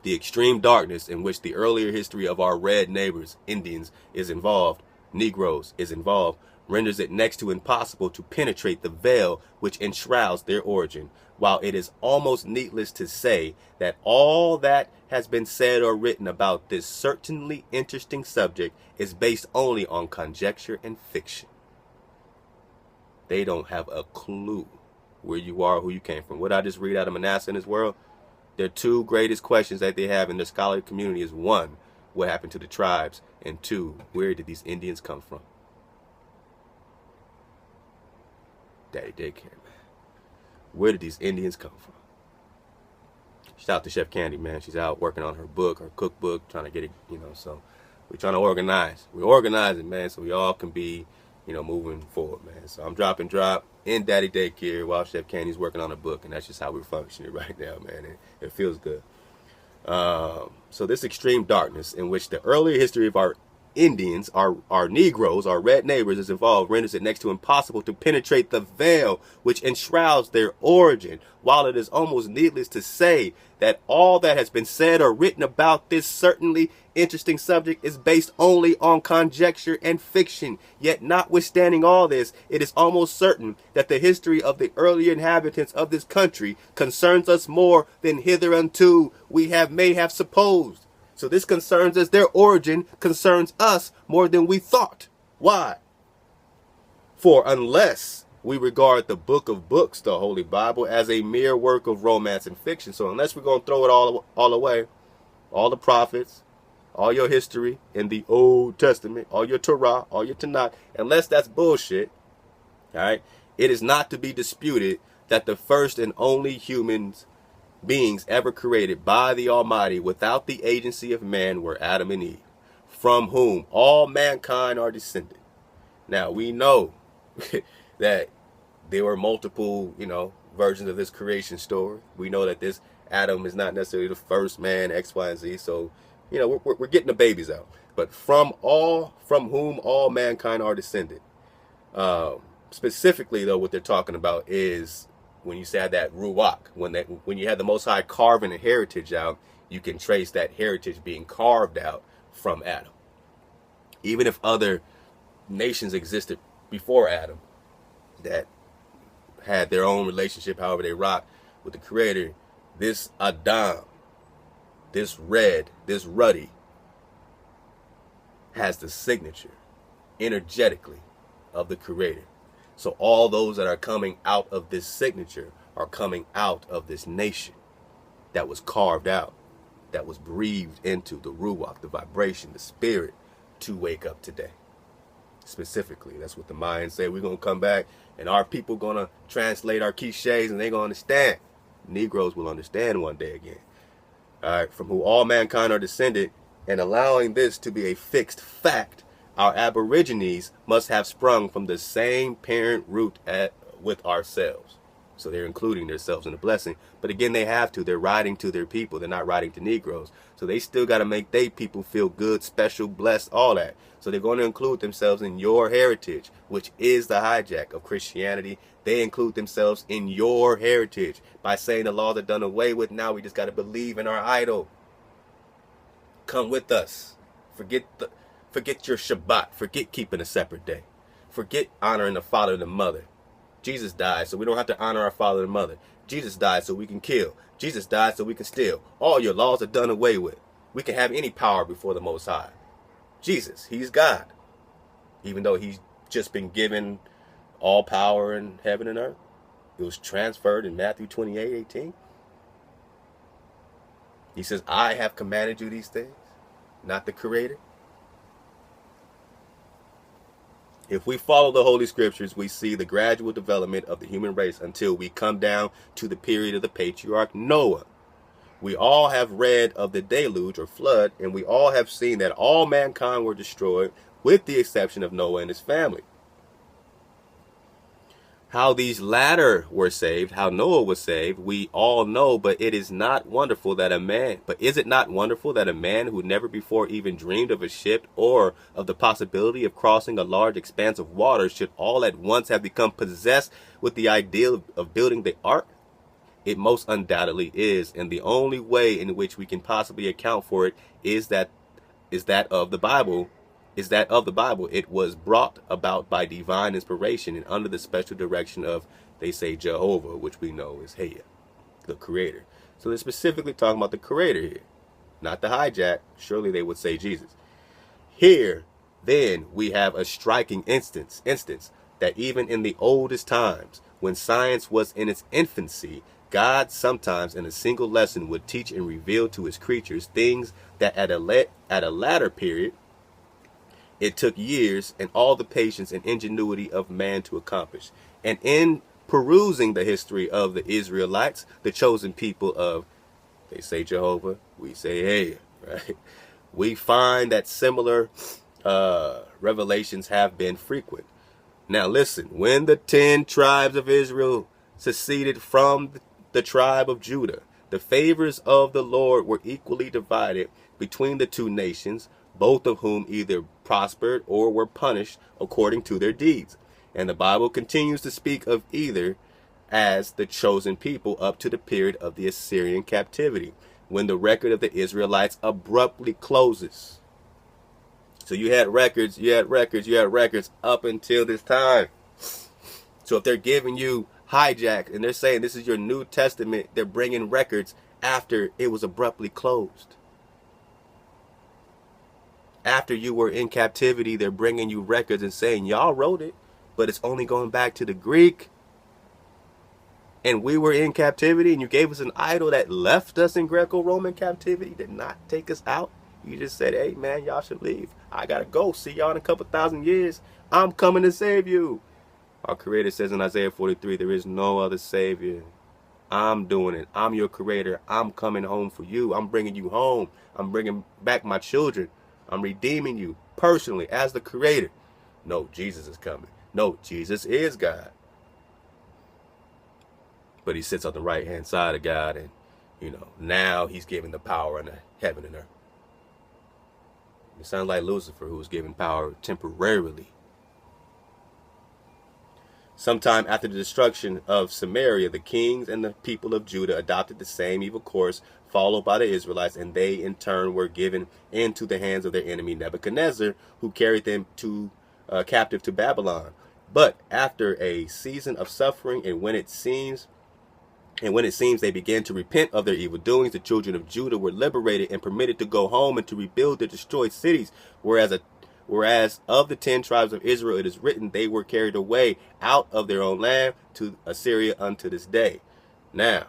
[SPEAKER 1] The extreme darkness in which the earlier history of our red neighbors, Indians, is involved, Negroes is involved, renders it next to impossible to penetrate the veil which enshrouds their origin, while it is almost needless to say that all that has been said or written about this certainly interesting subject is based only on conjecture and fiction. They don't have a clue where you are, who you came from. What I just read out of Menasseh in this world, their two greatest questions that they have in their scholarly community is, one, what happened to the tribes? And two, where did these Indians come from? Daddy daycare, man. Where did these Indians come from? Shout out to Chef Candy, man. She's out working on her book, her cookbook, trying to get it, you know, so we're trying to organize. We're organizing, man, so we all can be, you know, moving forward, man. So I'm dropping drop in Daddy Daycare while Chef Candy's working on a book, and that's just how we're functioning right now, man. It feels good. So this extreme darkness in which the earlier history of our Indians, our Negroes, our red neighbors is involved renders it next to impossible to penetrate the veil which enshrouds their origin, while it is almost needless to say that all that has been said or written about this certainly interesting subject is based only on conjecture and fiction. Yet notwithstanding all this, it is almost certain that the history of the earlier inhabitants of this country concerns us more than hitherunto we may have supposed. So this concerns us, their origin concerns us more than we thought. Why? For unless we regard the book of books, the Holy Bible, as a mere work of romance and fiction, so unless we're going to throw it all away, all the prophets, all your history in the Old Testament, all your Torah, all your Tanakh, unless that's bullshit, all right, it is not to be disputed that the first and only humans beings ever created by the Almighty without the agency of man were Adam and Eve, from whom all mankind are descended. Now we know that there were multiple, versions of this creation story. We know that this Adam is not necessarily the first man, X, Y, and Z. So, we're getting the babies out. But from whom all mankind are descended. Specifically, though, what they're talking about is when you say that ruach, when you have the Most High carving a heritage out, you can trace that heritage being carved out from Adam. Even if other nations existed before Adam that had their own relationship, however they rock with the Creator, this Adam, this ruddy, has the signature energetically of the Creator. So all those that are coming out of this signature are coming out of this nation that was carved out, that was breathed into the ruach, the vibration, the spirit, to wake up today. Specifically, that's what the Mayans say. We're going to come back and our people going to translate our cliches and they're going to understand. Negroes will understand one day again. All right, from whom all mankind are descended, and allowing this to be a fixed fact, our aborigines must have sprung from the same parent root with ourselves. So they're including themselves in the blessing. But again, they have to. They're writing to their people. They're not writing to Negroes. So they still got to make their people feel good, special, blessed, all that. So they're going to include themselves in your heritage, which is the hijack of Christianity. They include themselves in your heritage by saying the laws are done away with. Now we just got to believe in our idol. Come with us. Forget your Shabbat. Forget keeping a separate day. Forget honoring the father and the mother. Jesus died so we don't have to honor our father and mother. Jesus died so we can kill. Jesus died so we can steal. All your laws are done away with. We can have any power before the Most High. Jesus, he's God. Even though he's just been given all power in heaven and earth. It was transferred in Matthew 28:18. He says, I have commanded you these things, not the Creator. If we follow the Holy Scriptures, we see the gradual development of the human race until we come down to the period of the patriarch Noah. We all have read of the deluge or flood, and we all have seen that all mankind were destroyed with the exception of Noah and his family. How these latter were saved, how Noah was saved, we all know, but is it not wonderful that a man who never before even dreamed of a ship or of the possibility of crossing a large expanse of water should all at once have become possessed with the ideal of building the ark? It most undoubtedly is, and the only way in which we can possibly account for it is that of the Bible. It was brought about by divine inspiration and under the special direction of, they say, Jehovah, which we know is Haya, the Creator. So they're specifically talking about the Creator here, not the hijack. Surely they would say Jesus. Here, then, we have a striking instance that even in the oldest times, when science was in its infancy, God sometimes in a single lesson would teach and reveal to his creatures things that at a latter period, it took years and all the patience and ingenuity of man to accomplish. And in perusing the history of the Israelites, the chosen people of, they say Jehovah, we say Haya, right? We find that similar revelations have been frequent. Now listen, when the 10 tribes of Israel seceded from the tribe of Judah, the favors of the Lord were equally divided between the two nations, both of whom either prospered or were punished according to their deeds. And the Bible continues to speak of either as the chosen people up to the period of the Assyrian captivity, when the record of the Israelites abruptly closes. So you had records up until this time. So if they're giving you hijack and they're saying this is your New Testament, they're bringing records after it was abruptly closed. After you were in captivity, they're bringing you records and saying y'all wrote it, but it's only going back to the Greek. And we were in captivity and you gave us an idol that left us in Greco-Roman captivity, did not take us out. You just said, hey man, y'all should leave. I gotta go. See y'all in a couple thousand years. I'm coming to save you. Our Creator says in Isaiah 43, there is no other Savior. I'm doing it. I'm your Creator. I'm coming home for you. I'm bringing you home. I'm bringing back my children. I'm redeeming you personally as the Creator. No, Jesus is coming. No, Jesus is God. But he sits on the right-hand side of God, and, now he's giving the power unto heaven and earth. It sounds like Lucifer, who was given power temporarily. Sometime after the destruction of Samaria, the kings and the people of Judah adopted the same evil course followed by the Israelites, and they in turn were given into the hands of their enemy Nebuchadnezzar, who carried them captive to Babylon. But after a season of suffering, and when it seems they began to repent of their evil doings, the children of Judah were liberated and permitted to go home and to rebuild their destroyed cities. Whereas of the 10 tribes of Israel, it is written, they were carried away out of their own land to Assyria unto this day. Now,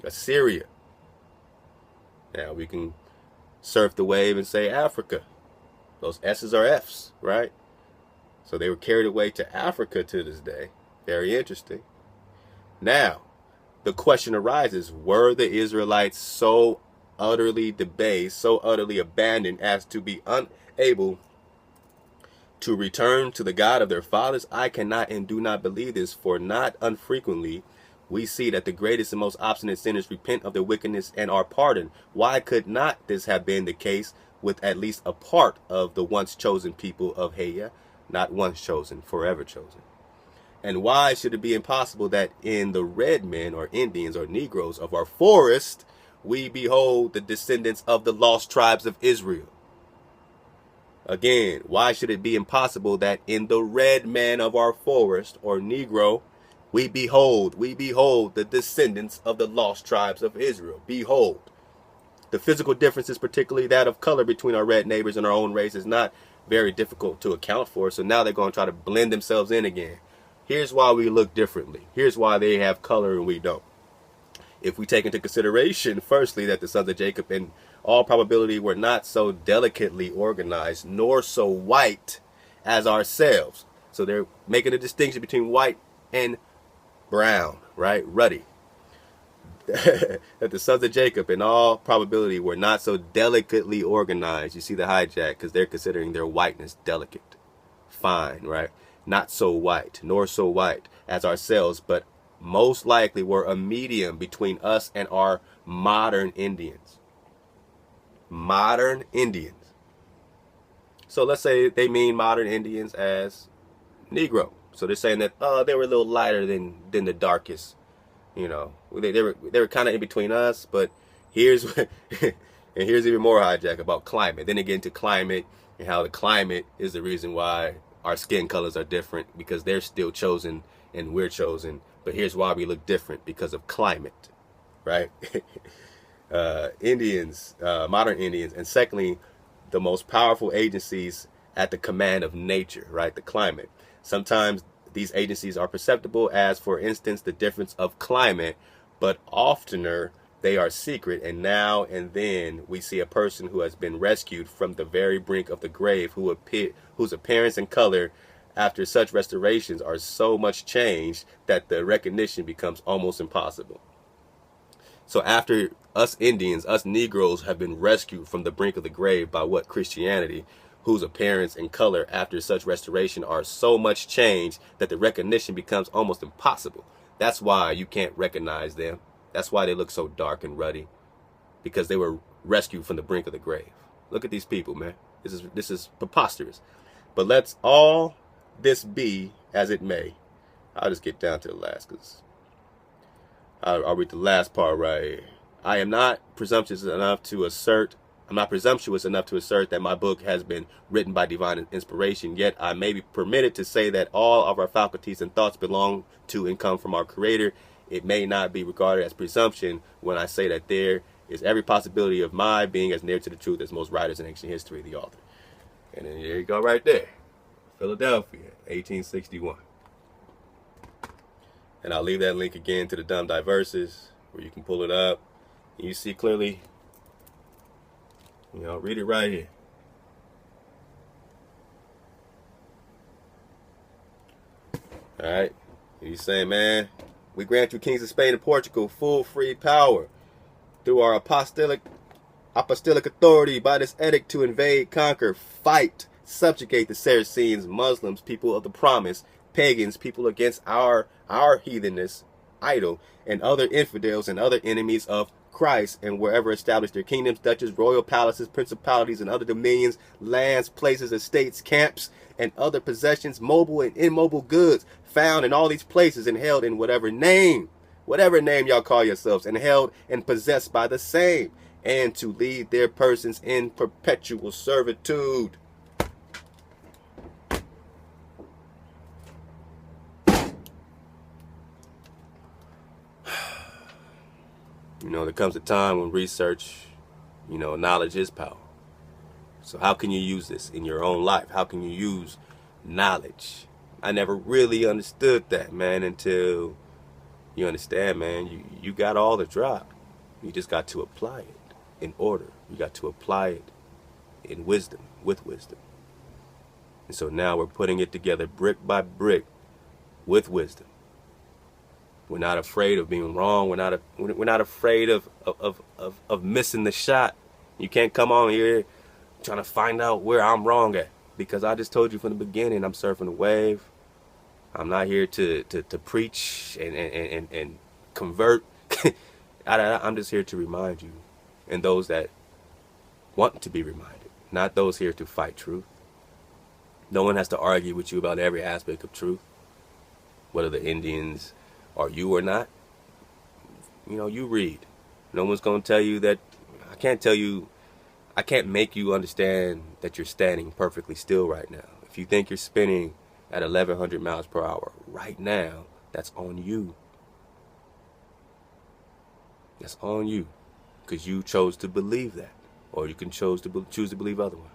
[SPEAKER 1] Assyria. Now we can surf the wave and say Africa. Those S's are F's, right? So they were carried away to Africa to this day. Very interesting. Now, the question arises, were the Israelites so utterly debased, so utterly abandoned as to be unable to return to the God of their fathers? I cannot and do not believe this, for not unfrequently we see that the greatest and most obstinate sinners repent of their wickedness and are pardoned. Why could not this have been the case with at least a part of the once chosen people of Haya? Not once chosen, forever chosen. And why should it be impossible that in the red men or Indians or Negroes of our forest, we behold the descendants of the lost tribes of Israel? Again, why should it be impossible that in the red men of our forest or Negro, we behold the descendants of the lost tribes of Israel? Behold. The physical differences, particularly that of color between our red neighbors and our own race, is not very difficult to account for. So now they're going to try to blend themselves in again. Here's why we look differently. Here's why they have color and we don't. If we take into consideration, firstly, that the sons of Jacob in all probability were not so delicately organized nor so white as ourselves. So they're making a distinction between white and brown, right? Ruddy. That the sons of Jacob in all probability were not so delicately organized. You see the hijack, because they're considering their whiteness delicate. Fine, right? Not so white, nor so white as ourselves, but most likely were a medium between us and our modern Indians. Modern Indians. So let's say they mean modern Indians as Negro. So they're saying that, they were a little lighter than the darkest. They were kind of in between us, but here's even more hijack about climate. Then they get into climate and how the climate is the reason why our skin colors are different, because they're still chosen and we're chosen. But here's why we look different, because of climate, right? Indians, modern Indians, and secondly, the most powerful agencies at the command of nature, right? The climate. Sometimes these agencies are perceptible, as for instance, the difference of climate, but oftener they are secret, and now and then we see a person who has been rescued from the very brink of the grave, whose appearance and color after such restorations are so much changed that the recognition becomes almost impossible. So after us Indians, us Negroes have been rescued from the brink of the grave by what? Christianity, whose appearance and color after such restoration are so much changed that the recognition becomes almost impossible. That's why you can't recognize them. That's why they look so dark and ruddy, because they were rescued from the brink of the grave. Look at these people, man. This is preposterous. But let's all this be as it may. I'll just get down to the last, because I'll read the last part right here. I am not presumptuous enough to assert that my book has been written by divine inspiration, yet I may be permitted to say that all of our faculties and thoughts belong to and come from our Creator. It may not be regarded as presumption when I say that there is every possibility of my being as near to the truth as most writers in ancient history, the author. And then there you go right there. Philadelphia, 1861. And I'll leave that link again to the dumb Diversas, where you can pull it up. And you see clearly, read it right here. All right. He's saying, man, we grant you kings of Spain and Portugal full free power through our apostolic authority by this edict to invade, conquer, fight, subjugate the Saracens, Muslims, people of the promise, pagans, people against our heathenness, idol, and other infidels and other enemies of Christ, and wherever established their kingdoms, duchies, royal palaces, principalities, and other dominions, lands, places, estates, camps, and other possessions, mobile and immobile goods, found in all these places and held in whatever name y'all call yourselves, and held and possessed by the same, and to lead their persons in perpetual servitude. There comes a time when research, knowledge is power. So how can you use this in your own life? How can you use knowledge? I never really understood that, man, until you understand, man, you got all the drop. You just got to apply it in order. You got to apply it in wisdom, with wisdom. And so now we're putting it together brick by brick with wisdom. We're not afraid of being wrong. We're not afraid of missing the shot. You can't come on here trying to find out where I'm wrong at, because I just told you from the beginning, I'm surfing the wave. I'm not here to preach and convert. I'm just here to remind you, and those that want to be reminded, not those here to fight truth. No one has to argue with you about every aspect of truth, whether the Indians are you or not. You read. No one's going to tell you that. I can't make you understand that you're standing perfectly still right now. If you think you're spinning at 1,100 miles per hour right now, that's on you. That's on you, because you chose to believe that, or you can choose to believe otherwise.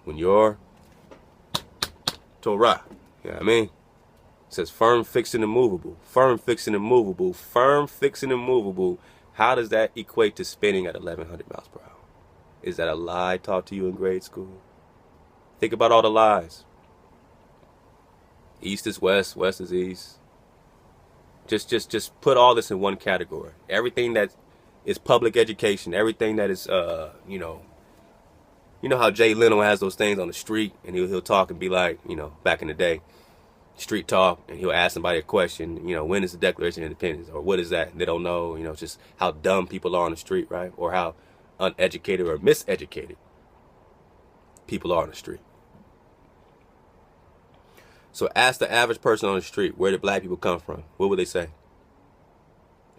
[SPEAKER 1] When you're Torah, you know what I mean? It says firm, fixed, and immovable. Firm, fixed, and immovable. Firm, fixed, and immovable. How does that equate to spinning at 1,100 miles per hour? Is that a lie taught to you in grade school? Think about all the lies. East is west, west is east. Just put all this in one category. Everything that is public education, everything that is, you know how Jay Leno has those things on the street, and he'll talk and be like, back in the day, street talk, and he'll ask somebody a question, when is the Declaration of Independence, or what is that? And they don't know, just how dumb people are on the street, right? Or how uneducated or miseducated people are on the street. So ask the average person on the street, where did black people come from? What would they say?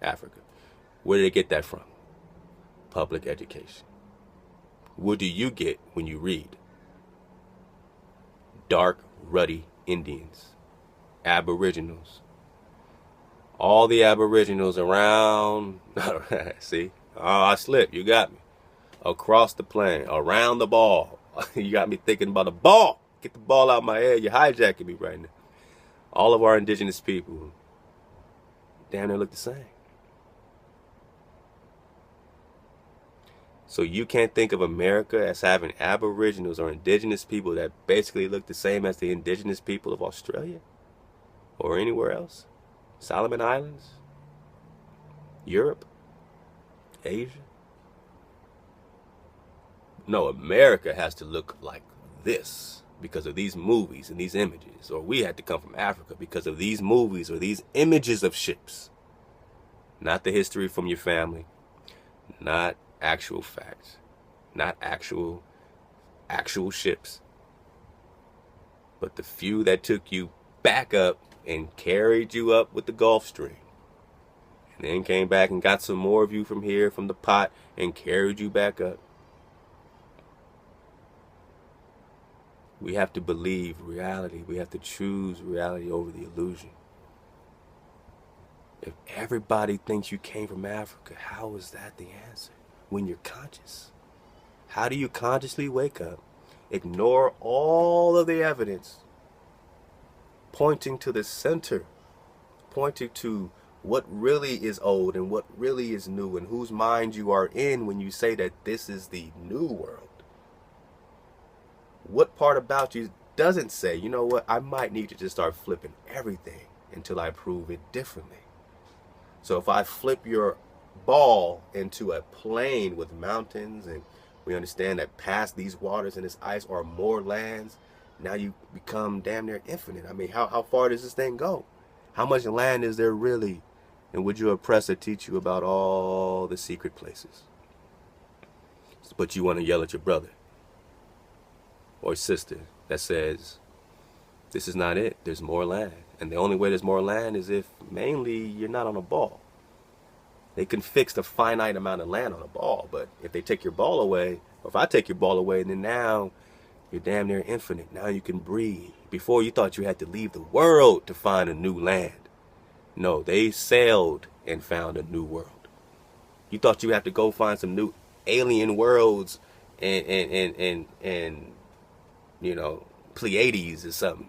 [SPEAKER 1] Africa. Where did they get that from? Public education. What do you get when you read? Dark, ruddy Indians. Aboriginals. All the aboriginals around, see? Oh, I slipped, you got me. Across the plain, around the ball. You got me thinking about the ball. Get the ball out of my head, you're hijacking me right now. All of our indigenous people, damn near look the same. So you can't think of America as having aboriginals or indigenous people that basically look the same as the indigenous people of Australia? Or anywhere else? Solomon Islands? Europe? Asia? No, America has to look like this because of these movies and these images. Or we had to come from Africa because of these movies or these images of ships. Not the history from your family. Not actual facts. Not actual actual ships. But the few that took you back up and carried you up with the Gulf Stream, and then came back and got some more of you from here, from the pot, and carried you back up. We have to believe reality. We have to choose reality over the illusion. If everybody thinks you came from Africa, how is that the answer when you're conscious? How do you consciously wake up, ignore all of the evidence, pointing to the center, pointing to what really is old and what really is new, and whose mind you are in when you say that this is the new world? What part about you doesn't say, you know what, I might need to just start flipping everything until I prove it differently? So if I flip your ball into a plain with mountains, and we understand that past these waters and this ice are more lands, now you become damn near infinite. I mean, how far does this thing go? How much land is there really? And would your oppressor teach you about all the secret places? But you want to yell at your brother or sister that says, this is not it. There's more land. And the only way there's more land is if mainly you're not on a ball. They can fix the finite amount of land on a ball, but if they take your ball away, or if I take your ball away, then now you're damn near infinite. Now you can breathe. Before, you thought you had to leave the world to find a new land. No, they sailed and found a new world. You thought you had to go find some new alien worlds and you know, Pleiades or something.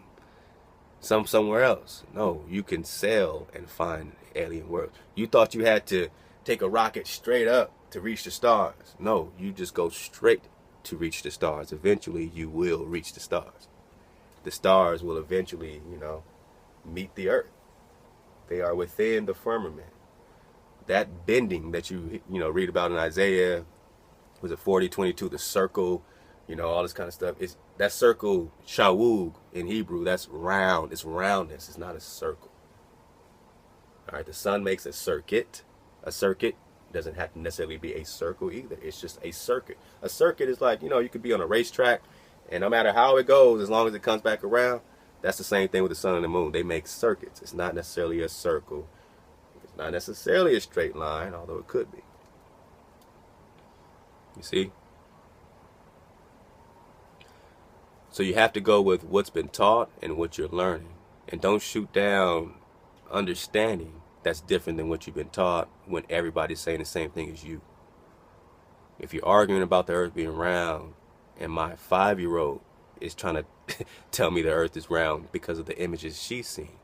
[SPEAKER 1] Somewhere else. No, you can sail and find alien worlds. You thought you had to take a rocket straight up to reach the stars. No, you just go straight to reach the stars. Eventually, you will reach the stars. The stars will eventually, you know, meet the earth. They are within the firmament. That bending that you read about in Isaiah, was it 40:22, the circle, you know, all this kind of stuff. Is that circle, shawug in Hebrew, that's round. It's roundness. It's not a circle. All right, the sun makes a circuit. A circuit doesn't have to necessarily be a circle either. It's just a circuit. A circuit is like, you know, you could be on a racetrack, and no matter how it goes, as long as it comes back around, that's the same thing with the sun and the moon. They make circuits. It's not necessarily a circle. It's not necessarily a straight line, although it could be. You see? So you have to go with what's been taught and what you're learning. And don't shoot down understanding that's different than what you've been taught when everybody's saying the same thing as you. If you're arguing about the earth being round and my 5-year-old is trying to tell me the earth is round because of the images she's seen,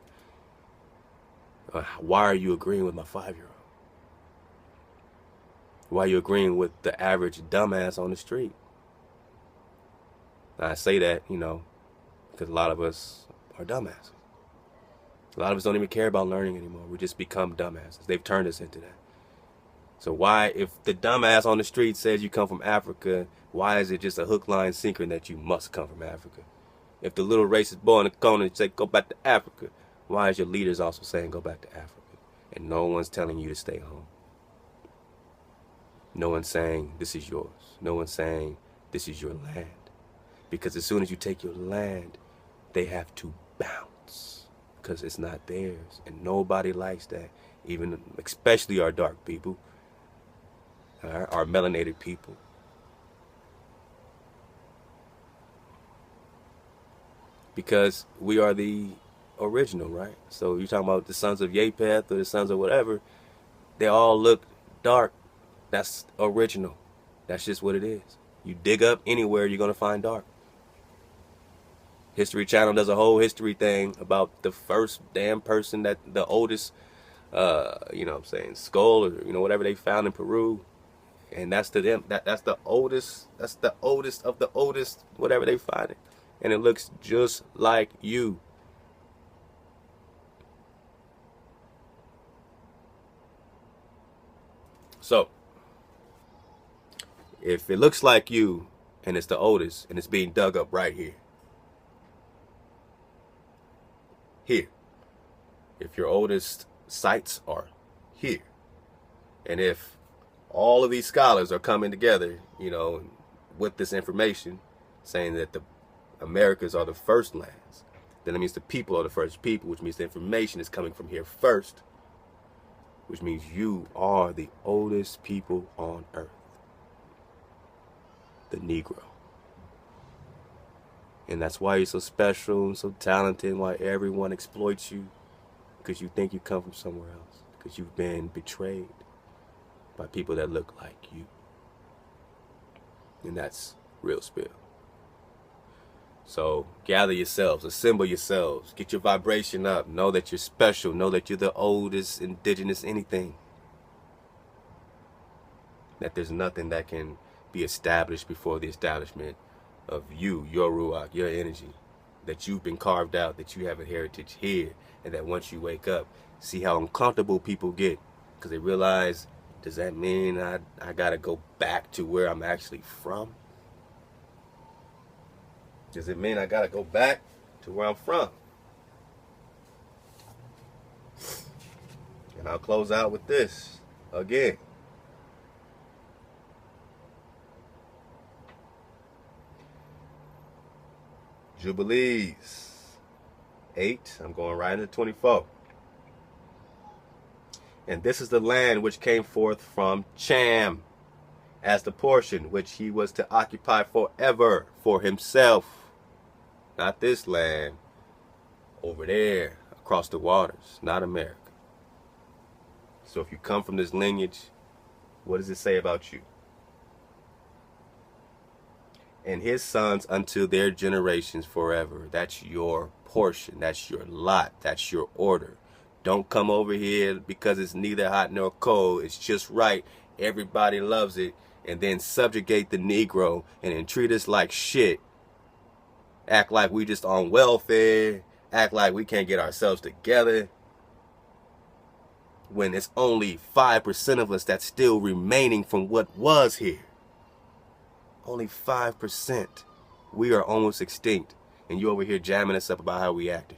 [SPEAKER 1] why are you agreeing with my 5-year-old? Why are you agreeing with the average dumbass on the street? I say that, you know, because a lot of us are dumbasses. A lot of us don't even care about learning anymore. We just become dumbasses. They've turned us into that. So why, if the dumbass on the street says you come from Africa, why is it just a hook, line, sinker that you must come from Africa? If the little racist boy in the corner say go back to Africa, why is your leaders also saying go back to Africa? And no one's telling you to stay home. No one's saying this is yours. No one's saying this is your land. Because as soon as you take your land, they have to bounce because it's not theirs. And nobody likes that, even especially our dark people, our melanated people. Because we are the original, right? So you're talking about the sons of Japheth or the sons of whatever, they all look dark. That's original. That's just what it is. You dig up anywhere, you're going to find dark. History Channel does a whole history thing about the first damn person, that the oldest, you know what I'm saying, skull, or, you know, whatever they found in Peru. And that's to them, that's the oldest of the oldest, whatever they find it. And it looks just like you. So, if it looks like you and it's the oldest and it's being dug up right here, if your oldest sites are here, and if all of these scholars are coming together, you know, with this information, saying that the Americas are the first lands. Then it means the people are the first people, which means the information is coming from here first, which means you are the oldest people on earth, the Negro. And that's why you're so special and so talented, and why everyone exploits you, because you think you come from somewhere else, because you've been betrayed by people that look like you. And that's real spill. So gather yourselves, assemble yourselves, get your vibration up, know that you're special, know that you're the oldest indigenous anything, that there's nothing that can be established before the establishment of you, your ruach, your energy, that you've been carved out, that you have a heritage here, and that once you wake up, see how uncomfortable people get, because they realize, does that mean I gotta go back to where I'm actually from? Does it mean I gotta go back to where I'm from? And I'll close out with this again. Jubilees 8, I'm going right into 24. And this is the land which came forth from Cham, as the portion which he was to occupy forever for himself. Not this land over there across the waters, not America. So if you come from this lineage, what does it say about you? And his sons unto their generations forever. That's your portion. That's your lot. That's your order. Don't come over here because it's neither hot nor cold. It's just right. Everybody loves it. And then subjugate the Negro and then treat us like shit. Act like we just on welfare. Act like we can't get ourselves together. When it's only 5% of us that's still remaining from what was here. Only 5%. We are almost extinct. And you over here jamming us up about how we acted.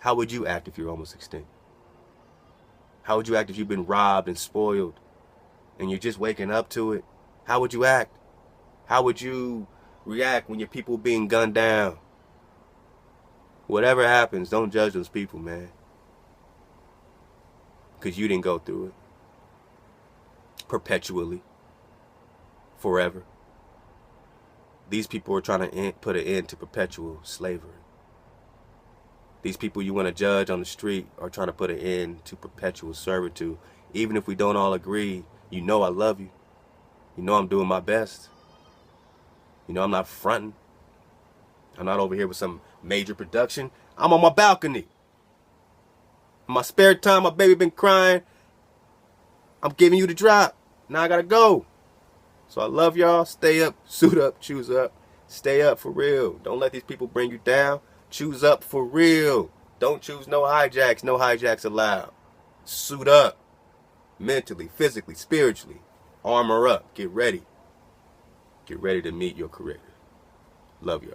[SPEAKER 1] How would you act if you're almost extinct? How would you act if you've been robbed and spoiled and you're just waking up to it? How would you act? How would you react when your people being gunned down? Whatever happens, don't judge those people, man. Because you didn't go through it. Perpetually. Forever. These people are trying to put an end to perpetual slavery. These people you want to judge on the street are trying to put an end to perpetual servitude. Even if we don't all agree, you know I love you. You know I'm doing my best. You know I'm not fronting. I'm not over here with some major production. I'm on my balcony. In my spare time, my baby been crying. I'm giving you the drop. Now I gotta go. So I love y'all. Stay up, suit up, choose up. Stay up for real. Don't let these people bring you down. Choose up for real. Don't choose no hijacks. No hijacks allowed. Suit up. Mentally, physically, spiritually. Armor up. Get ready. Get ready to meet your creator. Love y'all.